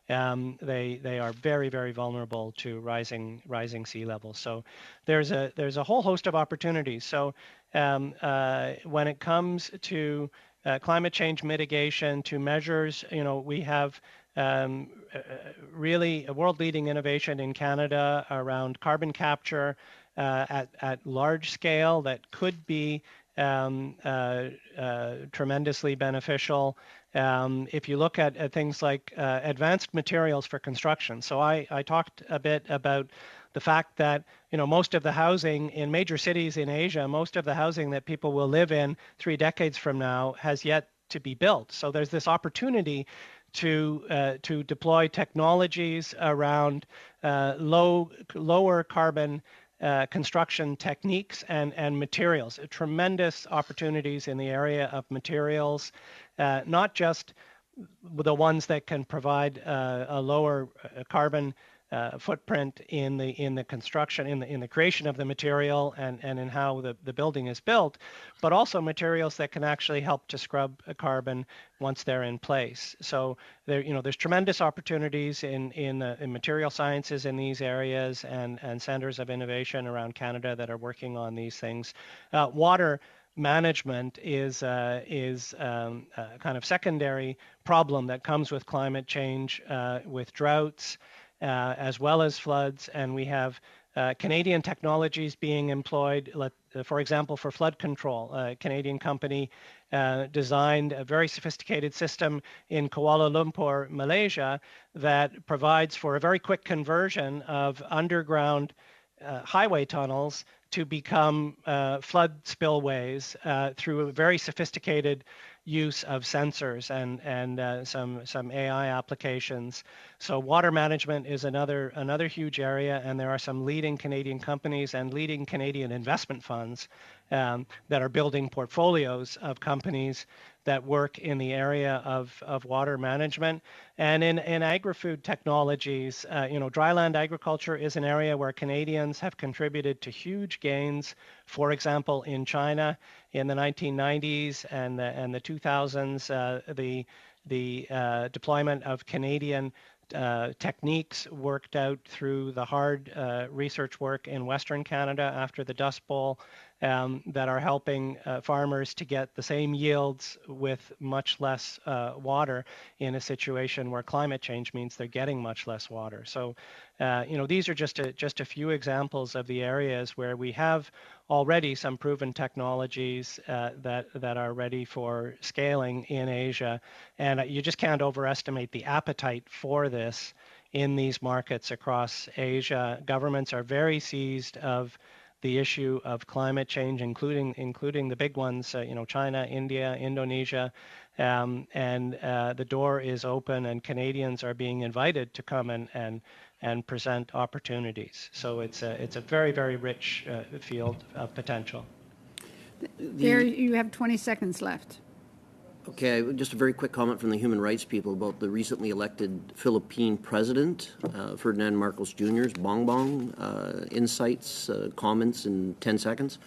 they are very, very vulnerable to rising sea levels. So there's a whole host of opportunities. So when it comes to climate change mitigation, to measures, we have really a world-leading innovation in Canada around carbon capture at large scale that could be tremendously beneficial. If you look at things like advanced materials for construction. So I talked a bit about the fact that most of the housing in major cities in Asia, most of the housing that people will live in 3 decades from now has yet to be built. So there's this opportunity to deploy technologies around lower carbon construction techniques and materials. Tremendous opportunities in the area of materials, not just the ones that can provide a lower carbon footprint in the construction, in the creation of the material and in how the building is built, but also materials that can actually help to scrub carbon once they're in place. So there's tremendous opportunities in material sciences in these areas and centers of innovation around Canada that are working on these things. Water management is a kind of secondary problem that comes with climate change, with droughts, as well as floods, and we have Canadian technologies being employed, for example, for flood control. A Canadian company designed a very sophisticated system in Kuala Lumpur, Malaysia, that provides for a very quick conversion of underground highway tunnels to become flood spillways through a very sophisticated use of sensors and some AI applications. So water management is another huge area, and there are some leading Canadian companies and leading Canadian investment funds that are building portfolios of companies that work in the area of water management. And in agri-food technologies, dryland agriculture is an area where Canadians have contributed to huge gains. For example, in China in the 1990s and the 2000s, the deployment of Canadian techniques worked out through the hard research work in Western Canada after the Dust Bowl that are helping farmers to get the same yields with much less water in a situation where climate change means they're getting much less water. So, these are just a few examples of the areas where we have already some proven technologies that are ready for scaling in Asia, and you just can't overestimate the appetite for this in these markets across Asia. Governments are very seized of the issue of climate change, including the big ones, China, India, Indonesia, and the door is open, and Canadians are being invited to come and present opportunities. So it's a very, very rich field of potential. There, you have 20 seconds left. Okay, just a very quick comment from the human rights people about the recently elected Philippine president, Ferdinand Marcos Jr.'s bongbong insights, comments in 10 seconds.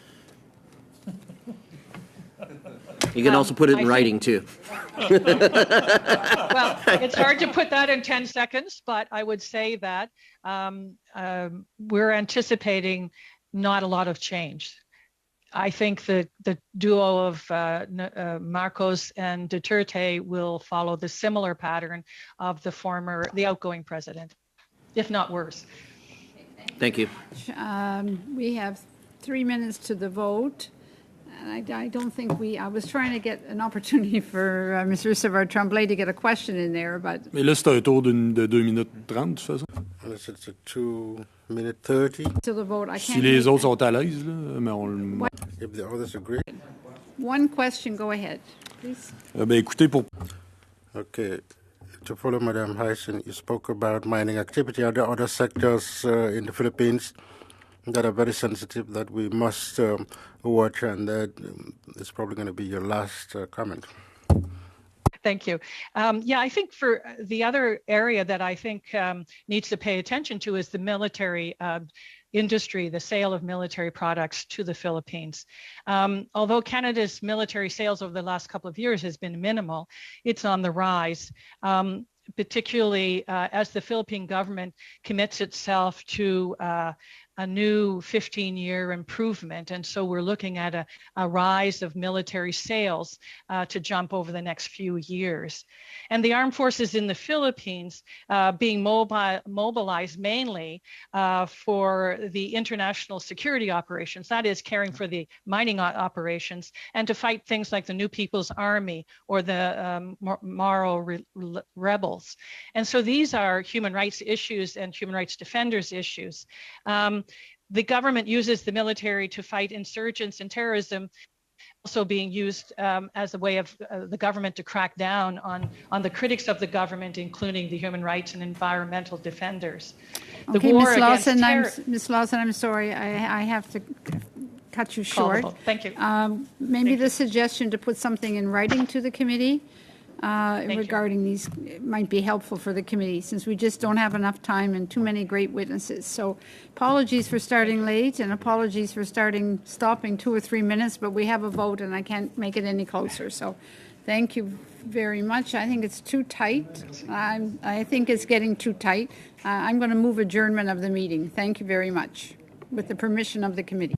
You can also put it in writing, too. Well, it's hard to put that in 10 seconds, but I would say that we're anticipating not a lot of change. I think the duo of Marcos and Duterte will follow the similar pattern of the outgoing president, if not worse. Thank you. We have 3 minutes to the vote. I don't think I was trying to get an opportunity for Mr. Savard-Tremblay to get a question in there, but... Mais là, c'est un tour de 2 minutes 30, de toute façon. Unless it's a 2 minute 30. To the vote, I can't... Si les autres sont à l'aise, là, mais on... If the others agree. One question, go ahead, please. Ben, écoutez, pour... Okay. To follow Madame Hyson, you spoke about mining activity. Are there other sectors in the Philippines that are very sensitive that we must watch, and that is probably going to be your last comment? Thank you. I think for the other area that I think needs to pay attention to is the military industry, the sale of military products to the Philippines. Although Canada's military sales over the last couple of years has been minimal, it's on the rise. Particularly as the Philippine government commits itself to a new 15-year improvement. And so we're looking at a rise of military sales to jump over the next few years. And the armed forces in the Philippines being mobilized mainly for the international security operations, that is caring for the mining operations and to fight things like the New People's Army or the Moro rebels. And so these are human rights issues and human rights defenders issues. The government uses the military to fight insurgents and terrorism, also being used as a way of the government to crack down on the critics of the government, including the human rights and environmental defenders. Okay, Ms. Lawson, I'm sorry, I have to cut you short. Thank you. Maybe the suggestion to put something in writing to the committee regarding these might be helpful for the committee, since we just don't have enough time and too many great witnesses. So apologies for starting late and apologies for stopping 2 or 3 minutes, but we have a vote and I can't make it any closer. So thank you very much. I think it's too tight. I think it's getting too tight. I'm going to move adjournment of the meeting. Thank you very much, with the permission of the committee.